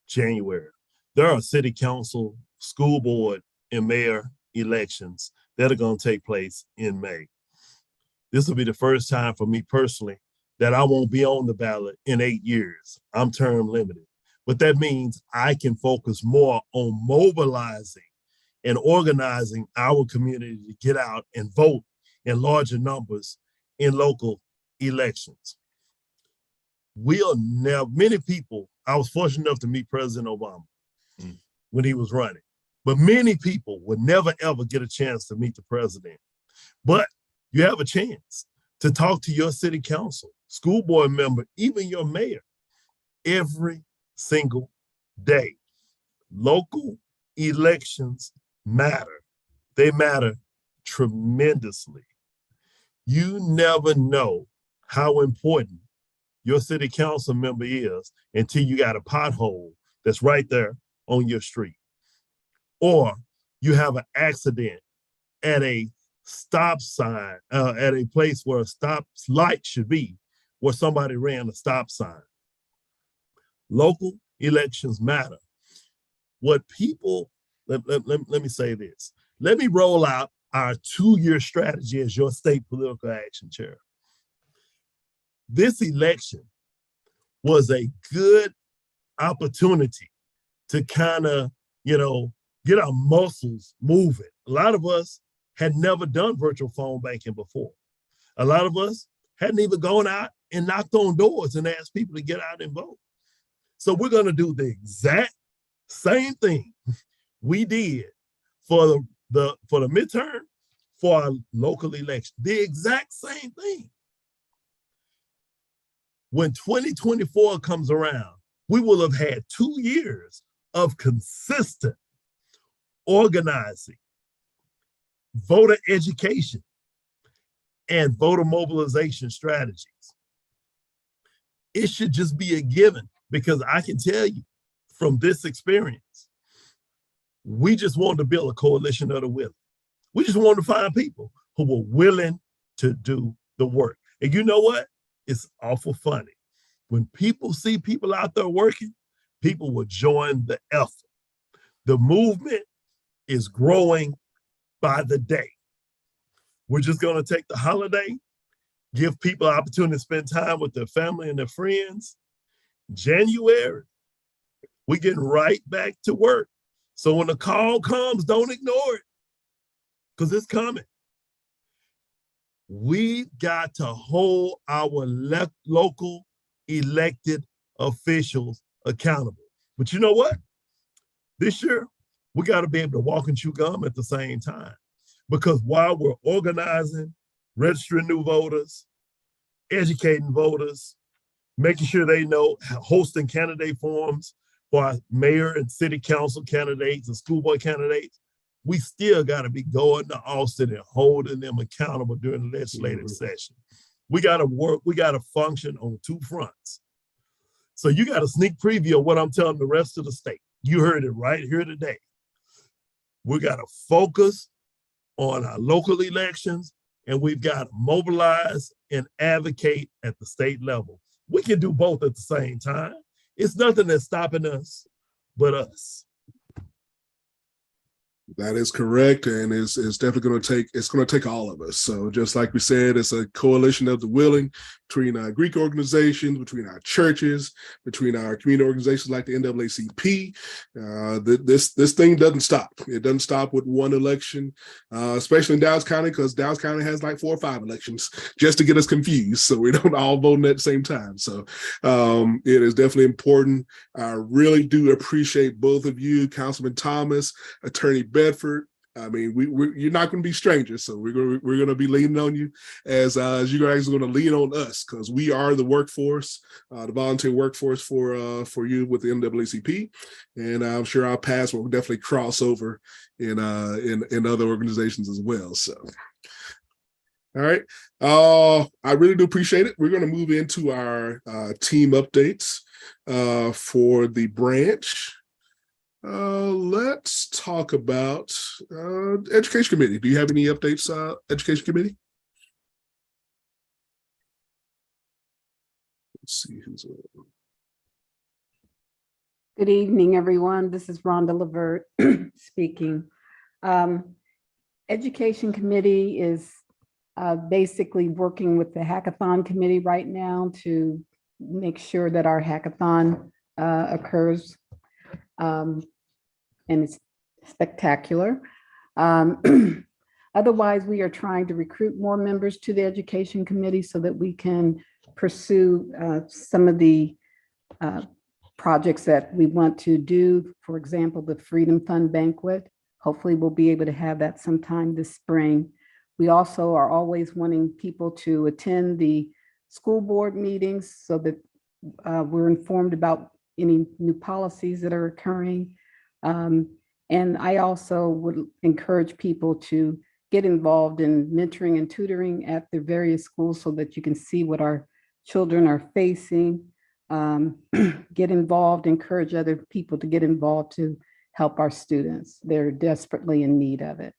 Speaker 6: January. There are city council, school board, and mayor elections that are going to take place in May. This will be the first time for me personally that I won't be on the ballot in 8 years. I'm term limited, but that means I can focus more on mobilizing and organizing our community to get out and vote in larger numbers in local elections. Many people, I was fortunate enough to meet President Obama when he was running, but many people would never ever get a chance to meet the president. But you have a chance to talk to your city council, school board member, even your mayor, every single day. Local elections matter. They matter tremendously. You never know how important your city council member is until you got a pothole that's right there on your street. Or you have an accident at a stop sign, at a place where a stop light should be, where somebody ran a stop sign. Local elections matter. What people, let me say this. Let me roll out our 2-year strategy as your state political action chair. This election was a good opportunity to kind of, get our muscles moving. A lot of us had never done virtual phone banking before. A lot of us hadn't even gone out and knocked on doors and asked people to get out and vote. So we're going to do the exact same thing we did for the midterm. for our local election. The exact same thing. When 2024 comes around, we will have had 2 years of consistent organizing, voter education, and voter mobilization strategies. It should just be a given, because I can tell you from this experience, we just wanted to build a coalition of the willing. We just wanted to find people who were willing to do the work. And you know what? It's awful funny. When people see people out there working, people will join the effort. The movement is growing by the day. We're just going to take the holiday, give people an opportunity to spend time with their family and their friends. January, we're getting right back to work. So when the call comes, don't ignore it, because it's coming. We've got to hold our local elected officials accountable. But you know what? This year, we got to be able to walk and chew gum at the same time. Because while we're organizing, registering new voters, educating voters, making sure they know, hosting candidate forums for our mayor and city council candidates and school board candidates, we still got to be going to Austin and holding them accountable during the legislative session. We got to work, we got to function on 2 fronts. So you got a sneak preview of what I'm telling the rest of the state. You heard it right here today. We got to focus on our local elections, and we've got to mobilize and advocate at the state level. We can do both at the same time. It's nothing that's stopping us but us.
Speaker 5: That is correct, and it's definitely going to take all of us. So just like we said, it's a coalition of the willing between our Greek organizations, between our churches, between our community organizations like the NAACP. This thing doesn't stop. It doesn't stop with one election, especially in Dallas County, because Dallas County has like 4 or 5 elections just to get us confused, so we don't all vote at the same time. So it is definitely important. I really do appreciate both of you, Councilman Thomas, Attorney Bedford. I mean, you're not going to be strangers, so we're going to be leaning on you as you guys are going to lean on us, because we are the workforce, the volunteer workforce for you with the NAACP, and I'm sure our paths will definitely cross over in other organizations as well. So, all right, I really do appreciate it. We're going to move into our team updates for the branch. Let's talk about Education Committee. Do you have any updates, Education Committee? Let's see who's on.
Speaker 8: Good evening, everyone. This is Rhonda Levert speaking. Education Committee is basically working with the Hackathon Committee right now to make sure that our hackathon occurs. And it's spectacular. Otherwise, we are trying to recruit more members to the Education Committee so that we can pursue some of the projects that we want to do. For example, the Freedom Fund Banquet. Hopefully, we'll be able to have that sometime this spring. We also are always wanting people to attend the school board meetings so that we're informed about any new policies that are occurring. And I also would encourage people to get involved in mentoring and tutoring at the various schools so that you can see what our children are facing. Get involved, encourage other people to get involved to help our students. They're desperately in need of it.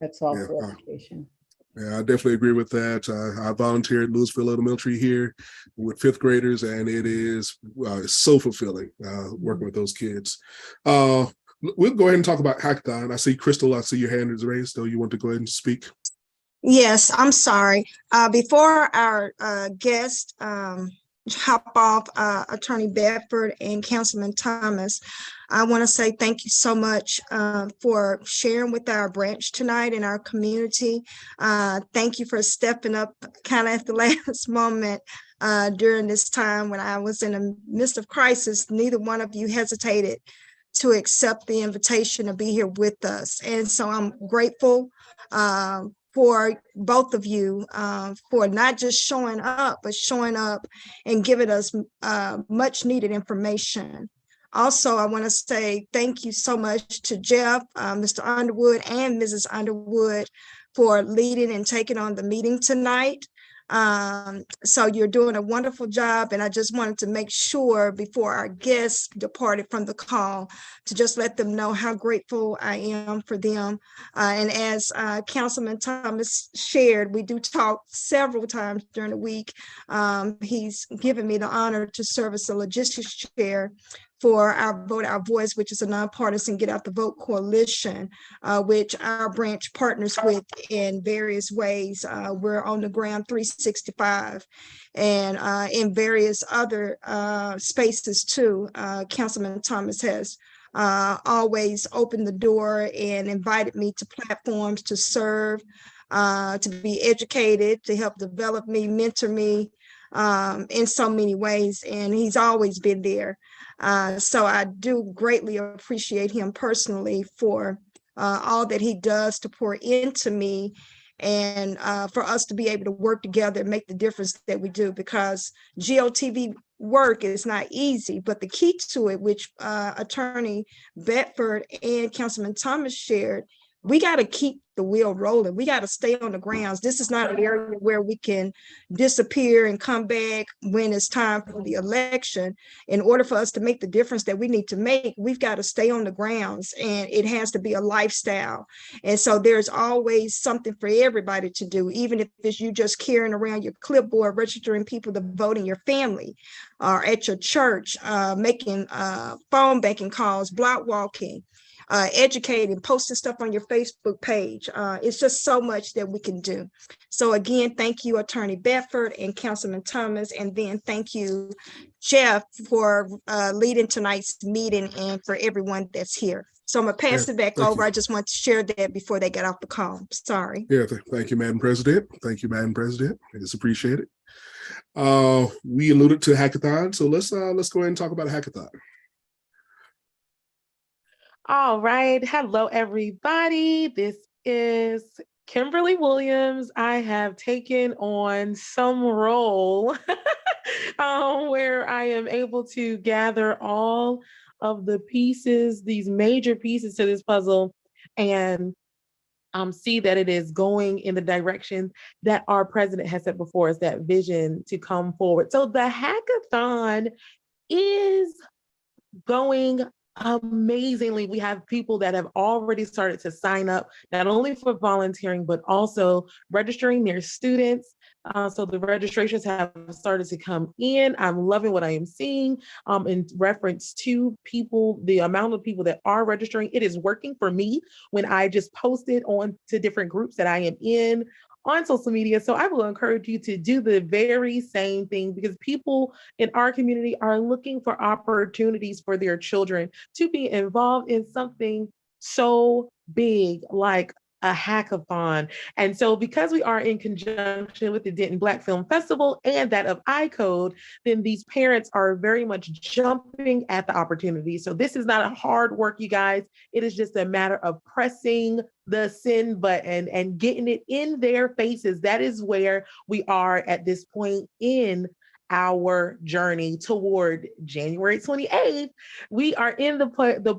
Speaker 8: That's all for education.
Speaker 5: Yeah, I definitely agree with that. I volunteer at Louisville Elementary here with 5th graders, and it is so fulfilling working with those kids. We'll go ahead and talk about Hackathon. I see Crystal, I see your hand is raised, so you want to go ahead and speak?
Speaker 4: Yes, I'm sorry. Before our guest hop off, Attorney Bedford and Councilman Thomas, I want to say thank you so much for sharing with our branch tonight in our community. Thank you for stepping up kind of at the last moment during this time when I was in the midst of crisis. Neither one of you hesitated to accept the invitation to be here with us. And so I'm grateful for both of you for not just showing up, but showing up and giving us much needed information. Also, I want to say thank you so much to Jeff, Mr. Underwood, and Mrs. Underwood for leading and taking on the meeting tonight. So you're doing a wonderful job, and I just wanted to make sure before our guests departed from the call to just let them know how grateful I am for them. And as Councilman Thomas shared, we do talk several times during the week. He's given me the honor to serve as the logistics chair for our Vote Our Voice, which is a nonpartisan Get Out the Vote coalition, which our branch partners with in various ways. We're on the ground 365 and in various other spaces too. Councilman Thomas has always opened the door and invited me to platforms to serve, to be educated, to help develop me, mentor me in so many ways. And he's always been there. So I do greatly appreciate him personally for all that he does to pour into me and for us to be able to work together and make the difference that we do, because GOTV work is not easy, but the key to it, which Attorney Bedford and Councilman Thomas shared, we got to keep the wheel rolling. We got to stay on the grounds. This is not an area where we can disappear and come back when it's time for the election. In order for us to make the difference that we need to make, we've got to stay on the grounds, and it has to be a lifestyle. And so there's always something for everybody to do, even if it's you just carrying around your clipboard, registering people to vote in your family or at your church, making phone banking calls, block walking, educating, posting stuff on your Facebook page. It's just so much that we can do. So again, thank you, Attorney Bedford and Councilman Thomas. And then thank you, Jeff, for leading tonight's meeting and for everyone that's here. So I'm gonna pass it back over. I just want to share that before they get off the call. Sorry.
Speaker 5: Yeah, thank you, Madam President. Thank you, Madam President. It's appreciated. We alluded to hackathon, so let's go ahead and talk about a hackathon.
Speaker 9: All right. Hello, everybody. This is Kimberly Williams. I have taken on some role where I am able to gather all of the pieces, these major pieces to this puzzle, and see that it is going in the direction that our president has set before us, that vision to come forward. So the hackathon is going amazingly. We have people that have already started to sign up, not only for volunteering, but also registering their students. So the registrations have started to come in. I'm loving what I am seeing in reference to people, the amount of people that are registering. It is working for me when I just post it on to different groups that I am in on social media. So I will encourage you to do the very same thing, because people in our community are looking for opportunities for their children to be involved in something so big like a hackathon. And so because we are in conjunction with the Denton Black Film Festival and that of iCode, then these parents are very much jumping at the opportunity. So this is not a hard work, you guys. It is just a matter of pressing the send button and getting it in their faces. That is where we are at this point in our journey toward January 28th. We are in the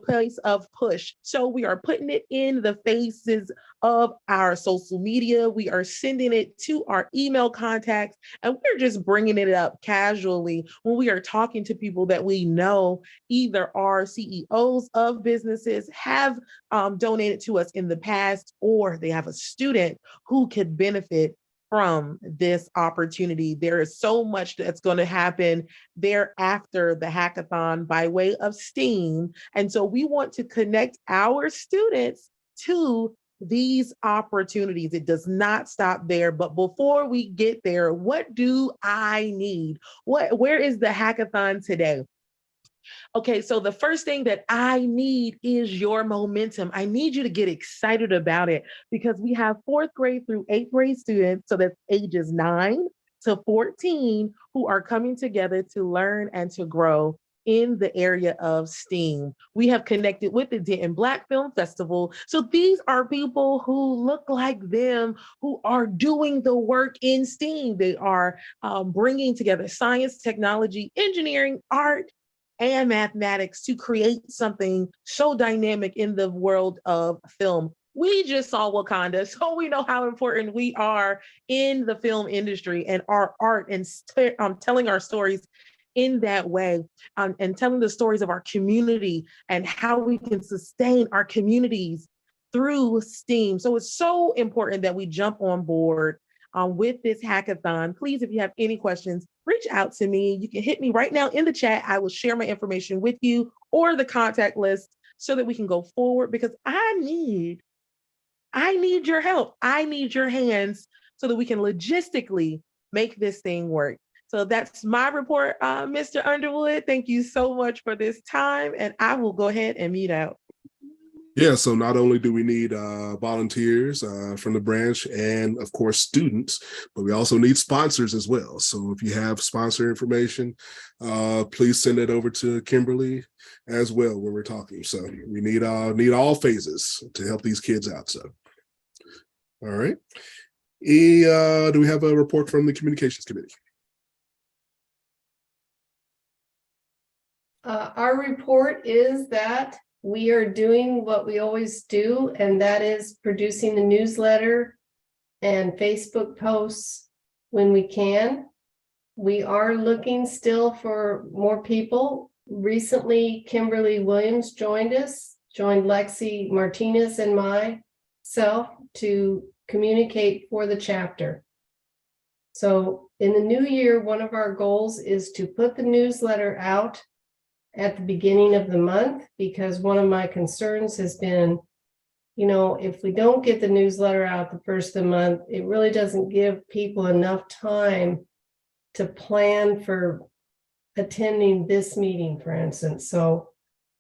Speaker 9: place of push. So we are putting it in the faces of our social media. We are sending it to our email contacts, and we're just bringing it up casually when we are talking to people that we know either are CEOs of businesses, have donated to us in the past, or they have a student who could benefit from this opportunity. There is so much that's going to happen thereafter the hackathon by way of STEAM. And so we want to connect our students to these opportunities. It does not stop there. But before we get there, what do I need? Where is the hackathon today? Okay, so the first thing that I need is your momentum. I need you to get excited about it, because we have 4th grade through 8th grade students, so that's ages 9 to 14, who are coming together to learn and to grow in the area of STEAM. We have connected with the Denton Black Film Festival. So these are people who look like them, who are doing the work in STEAM. They are bringing together science, technology, engineering, art, and mathematics to create something so dynamic in the world of film. We just saw Wakanda, so we know how important we are in the film industry and our art and telling our stories in that way, and telling the stories of our community and how we can sustain our communities through STEAM. So it's so important that we jump on board with this hackathon. Please, if you have any questions, reach out to me. You can hit me right now in the chat. I will share my information with you or the contact list so that we can go forward, because I need your help. I need your hands so that we can logistically make this thing work. So that's my report, Mr. Underwood. Thank you so much for this time, and I will go ahead and mute out.
Speaker 5: Yeah, so not only do we need volunteers from the branch and, of course, students, but we also need sponsors as well. So if you have sponsor information, please send it over to Kimberly as well when we're talking. So we need all phases to help these kids out. So, all right. Do we have a report from the Communications Committee?
Speaker 1: Our report is that we are doing what we always do, and that is producing the newsletter and Facebook posts when we can. We are looking still for more people. Recently, Kimberly Williams joined Lexi Martinez and myself to communicate for the chapter. So in the new year, one of our goals is to put the newsletter out at the beginning of the month, because one of my concerns has been, if we don't get the newsletter out the first of the month, it really doesn't give people enough time to plan for attending this meeting, for instance. So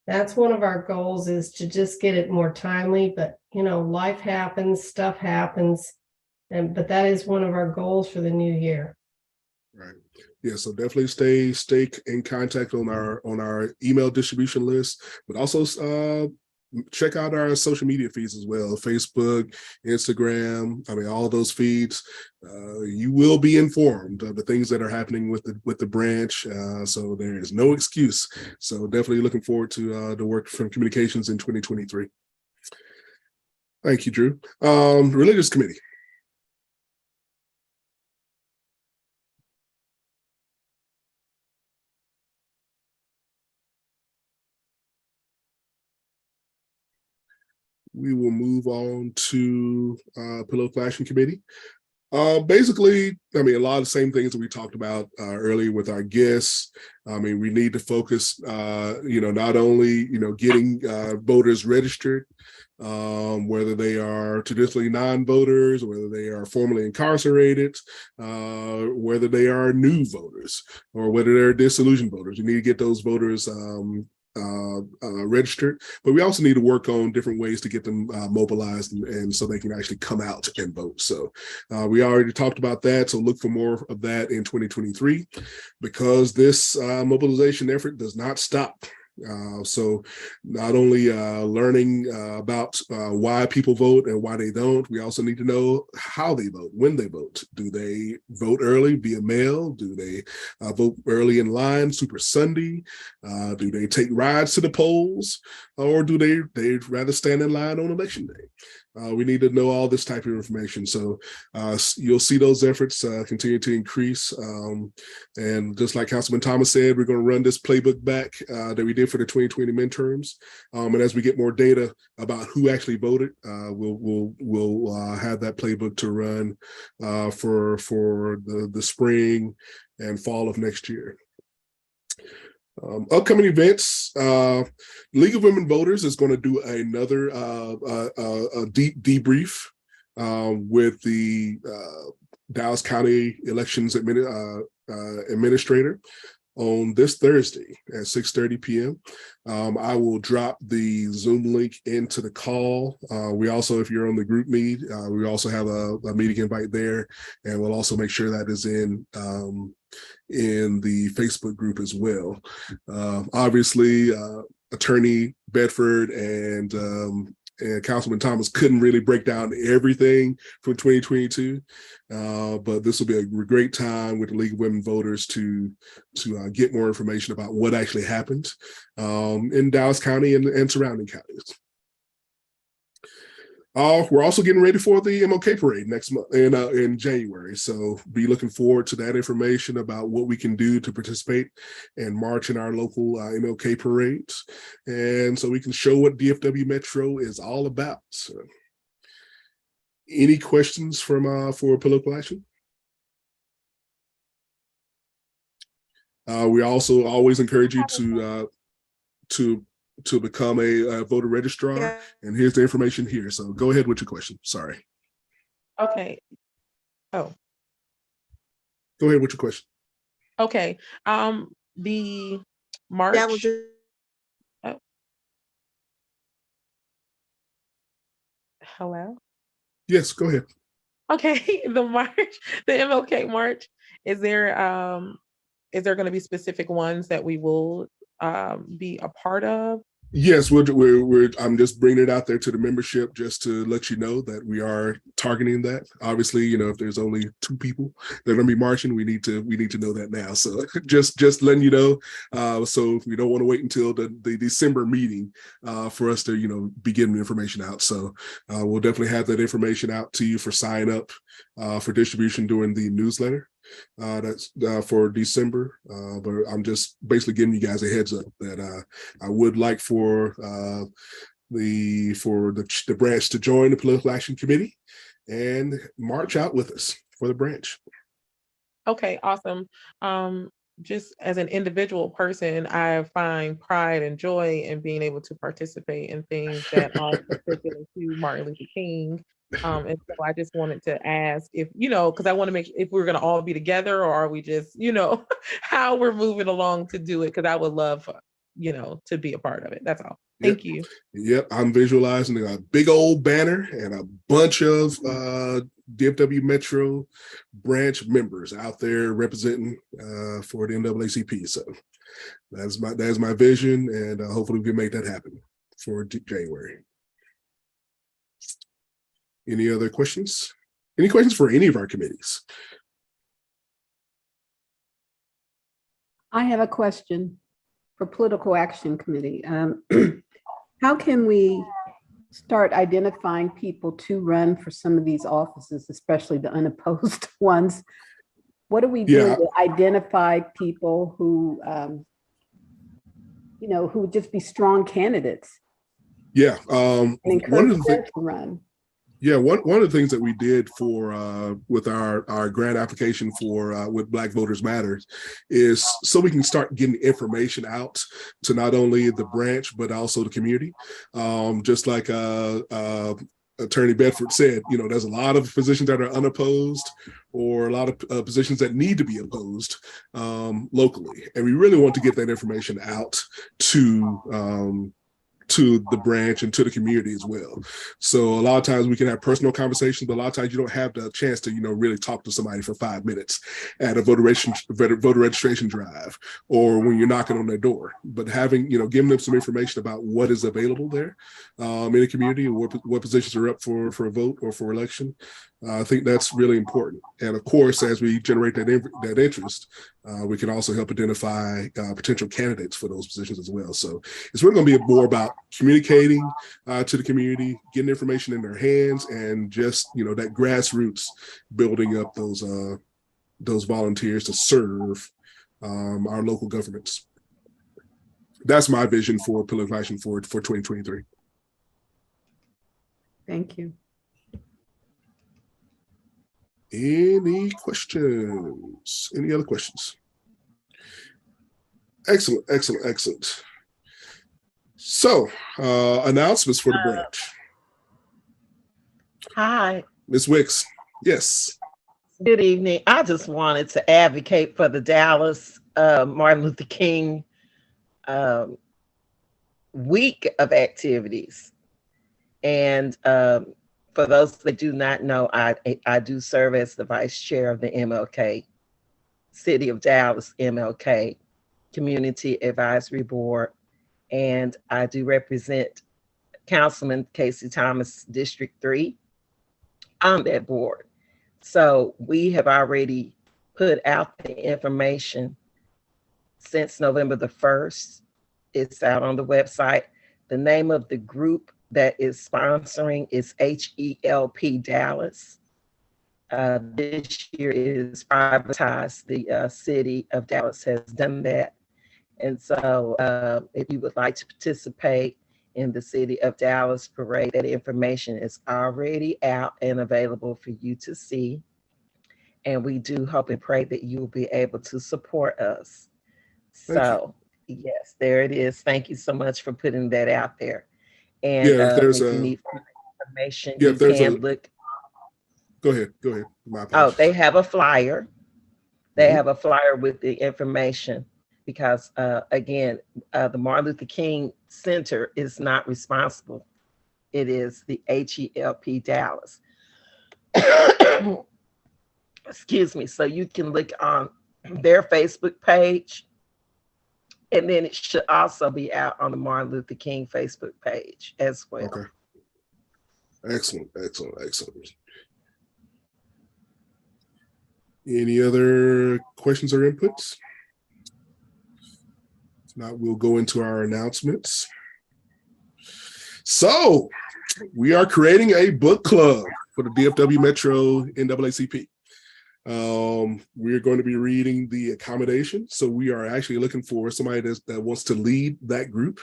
Speaker 1: that's one of our goals, is to just get it more timely, but life happens, stuff happens, but that is one of our goals for the new year.
Speaker 5: Right. Yeah, so definitely stay in contact on our email distribution list, but also check out our social media feeds as well. Facebook, Instagram, all those feeds. You will be informed of the things that are happening with the branch. So there is no excuse. So definitely looking forward to the work from communications in 2023. Thank you, Drew. Religious Committee. We will move on to Political Action Committee. Basically, a lot of the same things that we talked about earlier with our guests. We need to focus, not only, getting voters registered, whether they are traditionally non-voters, whether they are formerly incarcerated, whether they are new voters, or whether they're disillusioned voters. We need to get those voters registered, but we also need to work on different ways to get them mobilized and so they can actually come out and vote. So we already talked about that, so look for more of that in 2023, because this mobilization effort does not stop. So not only learning about why people vote and why they don't, we also need to know how they vote, when they vote. Do they vote early via mail? Do they vote early in line, Super Sunday? Do they take rides to the polls? Or do they'd rather stand in line on election day? We need to know all this type of information. So you'll see those efforts continue to increase. And just like Councilman Thomas said, we're going to run this playbook back that we did for the 2020 midterms. And as we get more data about who actually voted, we'll have that playbook to run for the spring and fall of next year. Upcoming events, League of Women Voters is going to do another deep debrief with the Dallas County Elections Administrator. on this Thursday at 6:30 p.m. I will drop the Zoom link into the call. We also, if you're on the group meet, we also have a meeting invite there, and we'll also make sure that is in the Facebook group as well. Obviously, Attorney Bedford and Councilman Thomas couldn't really break down everything from 2022, but this will be a great time with the League of Women Voters to get more information about what actually happened in Dallas County and surrounding counties. We're also getting ready for the MLK parade next month in January. So be looking forward to that information about what we can do to participate and march in our local MLK parades. And so we can show what DFW Metro is all about. So, any questions for political action? We also always encourage you to become a voter registrar.
Speaker 4: Yeah.
Speaker 5: And here's the information here. So go ahead with your question. Sorry.
Speaker 9: Okay. Oh,
Speaker 5: Go ahead with your question.
Speaker 9: okay. The March.
Speaker 4: That was it.
Speaker 9: Oh. Hello?
Speaker 5: Yes, go ahead.
Speaker 9: Okay, the march, the MLK march, is there going to be specific ones that we will be a part of?
Speaker 5: Yes, I'm just bringing it out there to the membership just to let you know that we are targeting that. Obviously, if there's only 2 people that are going to be marching, we need to know that now. So just letting you know. So we don't want to wait until the December meeting for us to be getting the information out. So we'll definitely have that information out to you for sign up for distribution during the newsletter. That's for December, but I'm just basically giving you guys a heads up that I would like for the branch to join the Political Action Committee and march out with us for the branch.
Speaker 9: Okay, awesome. Just as an individual person, I find pride and joy in being able to participate in things that are particular to Martin Luther King. And so I just wanted to ask if, because I want to make sure if we're going to all be together, or are we just, how we're moving along to do it, because I would love, to be a part of it. That's all. Thank you.
Speaker 5: Yep, I'm visualizing a big old banner and a bunch of DFW Metro branch members out there representing for the NAACP. So that's my vision, and hopefully we can make that happen for January. Any other questions? Any questions for any of our committees?
Speaker 8: I have a question for Political Action Committee. How can we start identifying people to run for some of these offices, especially the unopposed ones? What are we doing to identify people who, who would just be strong candidates?
Speaker 5: Yeah.
Speaker 8: And encourage them to run.
Speaker 5: Yeah, one of the things that we did for with our grant application for with Black Voters Matters is so we can start getting information out to not only the branch but also the community. Just like Attorney Bedford said, there's a lot of positions that are unopposed or a lot of positions that need to be opposed locally, and we really want to get that information out to the branch and to the community as well. So a lot of times we can have personal conversations, but a lot of times you don't have the chance to, really talk to somebody for 5 minutes at a voter registration drive or when you're knocking on their door. But having, giving them some information about what is available there in the community and what positions are up for a vote or for election, I think that's really important. And of course, as we generate that interest, we can also help identify potential candidates for those positions as well. So it's really going to be more about communicating to the community, getting information in their hands, and just that grassroots building up those volunteers to serve our local governments. That's my vision for political action for 2023.
Speaker 8: Thank you.
Speaker 5: Any questions? Any other questions? Excellent, excellent, excellent. So, announcements for the branch.
Speaker 10: Hi.
Speaker 5: Ms. Wicks, yes.
Speaker 10: Good evening. I just wanted to advocate for the Dallas Martin Luther King week of activities. And for those that do not know, I do serve as the vice chair of the MLK, City of Dallas MLK Community Advisory Board. And I do represent Councilman Casey Thomas, District 3 on that board. So we have already put out the information since November the 1st. It's out on the website. The name of the group that is sponsoring is HELP Dallas. This year is privatized. The City of Dallas has done that. And so if you would like to participate in the City of Dallas parade, that information is already out and available for you to see. And we do hope and pray that you will be able to support us. So yes, there it is. Thank you so much for putting that out there. And if you need information, you can look.
Speaker 5: Go ahead.
Speaker 10: Oh, they have a flyer. They have a flyer with the information because, again, the Martin Luther King Center is not responsible. It is the HELP Dallas. Excuse me. So you can look on their Facebook page. And then it should also be out on the Martin Luther King Facebook page as well.
Speaker 5: Okay. Excellent. Any other questions or inputs? If not, we'll go into our announcements. So we are creating a book club for the DFW Metro NAACP. We're going to be reading The Accommodation. So we are actually looking for somebody that wants to lead that group.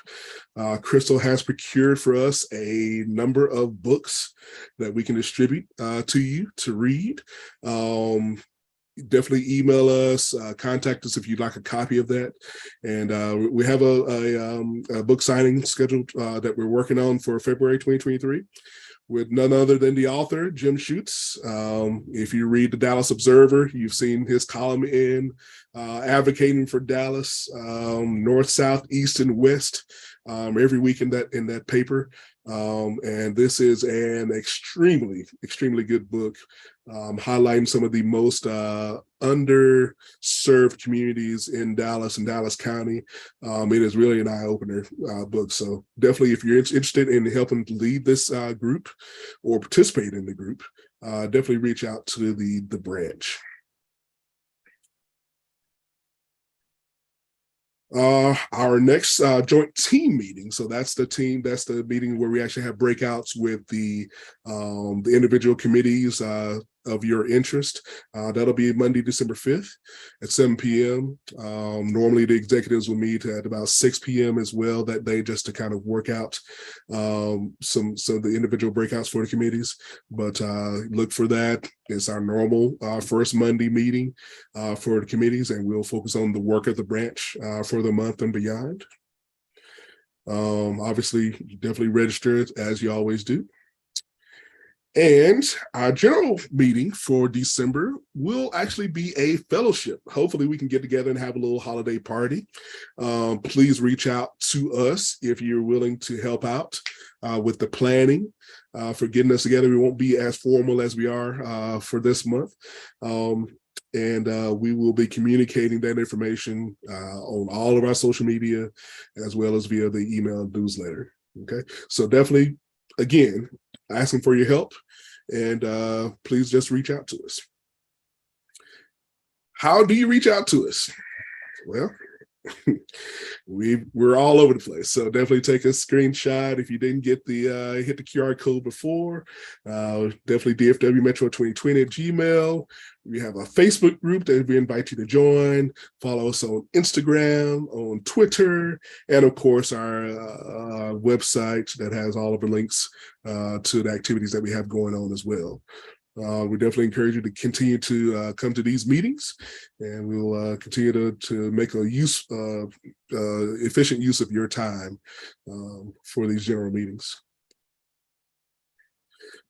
Speaker 5: Crystal has procured for us a number of books that we can distribute to you to read. Definitely email us, contact us if you'd like a copy of that. And we have a book signing scheduled that we're working on for February 2023. With none other than the author, Jim Schutz. If you read the Dallas Observer, you've seen his column in advocating for Dallas, North, South, East, and West every week in that paper. And this is an extremely good book, highlighting some of the most underserved communities in Dallas and Dallas County. It is really an eye-opener book. So definitely, if you're interested in helping to lead this group or participate in the group, definitely reach out to the branch. Our next joint team meeting. So that's the meeting where we actually have breakouts with the individual committees of your interest. That'll be Monday, December 5th at 7 p.m. Normally the executives will meet at about 6 p.m. as well that day, just to kind of work out some of the individual breakouts for the committees. But look for that. It's our normal first Monday meeting for the committees, and we'll focus on the work of the branch for the month and beyond. Obviously, definitely register as you always do. And our general meeting for December will actually be a fellowship. Hopefully we can get together and have a little holiday party. Please reach out to us if you're willing to help out with the planning for getting us together. We won't be as formal as we are for this month. And we will be communicating that information on all of our social media, as well as via the email newsletter. Okay, so definitely, again, asking for your help, and please just reach out to us. How do you reach out to us? Well, we're all over the place, so definitely take a screenshot if you didn't get the hit the QR code before. Definitely DFW Metro 2020 at Gmail. We have a Facebook group that we invite you to join. Follow us on Instagram, on Twitter, and of course our website that has all of the links to the activities that we have going on as well. We definitely encourage you to continue to come to these meetings, and we'll continue to make a efficient use of your time for these general meetings.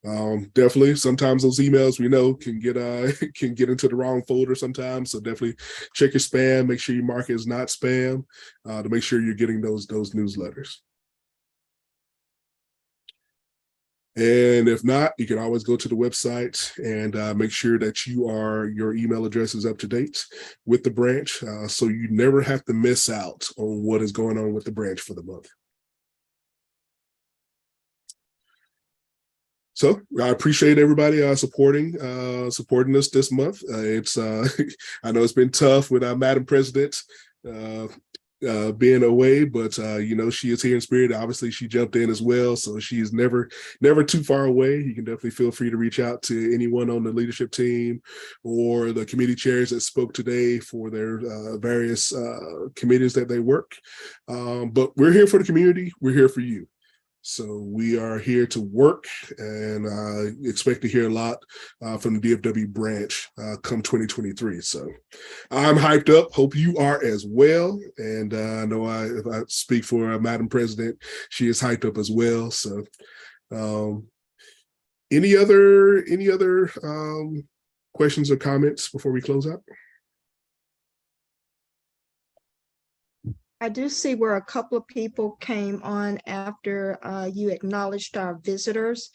Speaker 5: Definitely sometimes those emails we know can get can get into the wrong folder sometimes. So definitely check your spam, make sure you mark it as not spam to make sure you're getting those newsletters. And if not, you can always go to the website and make sure that your email address is up to date with the branch, so you never have to miss out on what is going on with the branch for the month. So I appreciate everybody supporting us this month. It's I know it's been tough with our Madam President being away, but she is here in spirit. Obviously, she jumped in as well, so she is never too far away. You can definitely feel free to reach out to anyone on the leadership team or the committee chairs that spoke today for their various committees that they work. But we're here for the community. We're here for you. So we are here to work, and expect to hear a lot from the DFW branch come 2023. So I'm hyped up. Hope you are as well. And I know if I speak for Madam President, she is hyped up as well. So any other questions or comments before we close out?
Speaker 4: I do see where a couple of people came on after you acknowledged our visitors.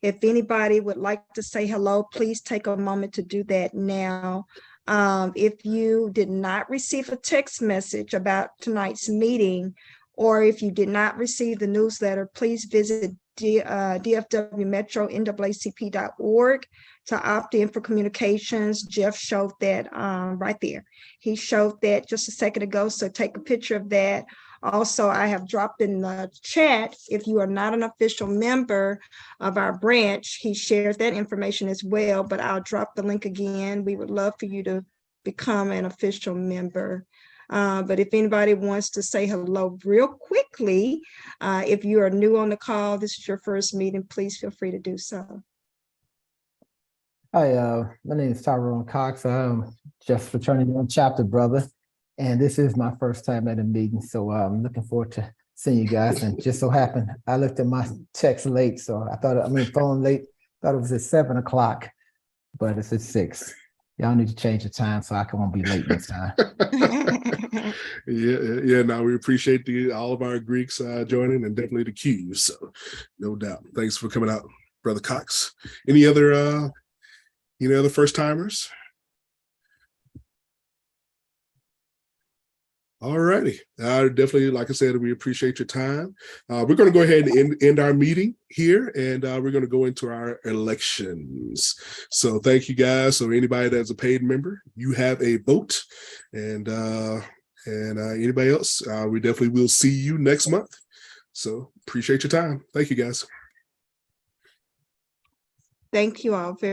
Speaker 4: If anybody would like to say hello, please take a moment to do that now. If you did not receive a text message about tonight's meeting, or if you did not receive the newsletter, please visit dfwmetro.naacp.org to opt in for communications. Jeff showed that right there. He showed that just a second ago, so take a picture of that. Also, I have dropped in the chat, if you are not an official member of our branch, he shared that information as well, but I'll drop the link again. We would love for you to become an official member. But if anybody wants to say hello real quickly, if you are new on the call, this is your first meeting, please feel free to do so.
Speaker 11: Hi, my name is Tyrone Cox. I'm just fraternity one chapter brother, and this is my first time at a meeting, so I'm looking forward to seeing you guys. And just so happened, I looked at my text late, so phone late, thought it was at 7 o'clock, but it's at 6. Y'all need to change the time so I won't be late next time.
Speaker 5: Yeah. Now we appreciate all of our Greeks joining, and definitely the Qs. So no doubt. Thanks for coming out, Brother Cox. Any other first timers? All righty. Definitely, like I said, we appreciate your time. We're going to go ahead and end our meeting here, and we're going to go into our elections. So thank you guys. So anybody that's a paid member, you have a vote, and anybody else, we definitely will see you next month. So appreciate your time. Thank you guys.
Speaker 4: Thank you all very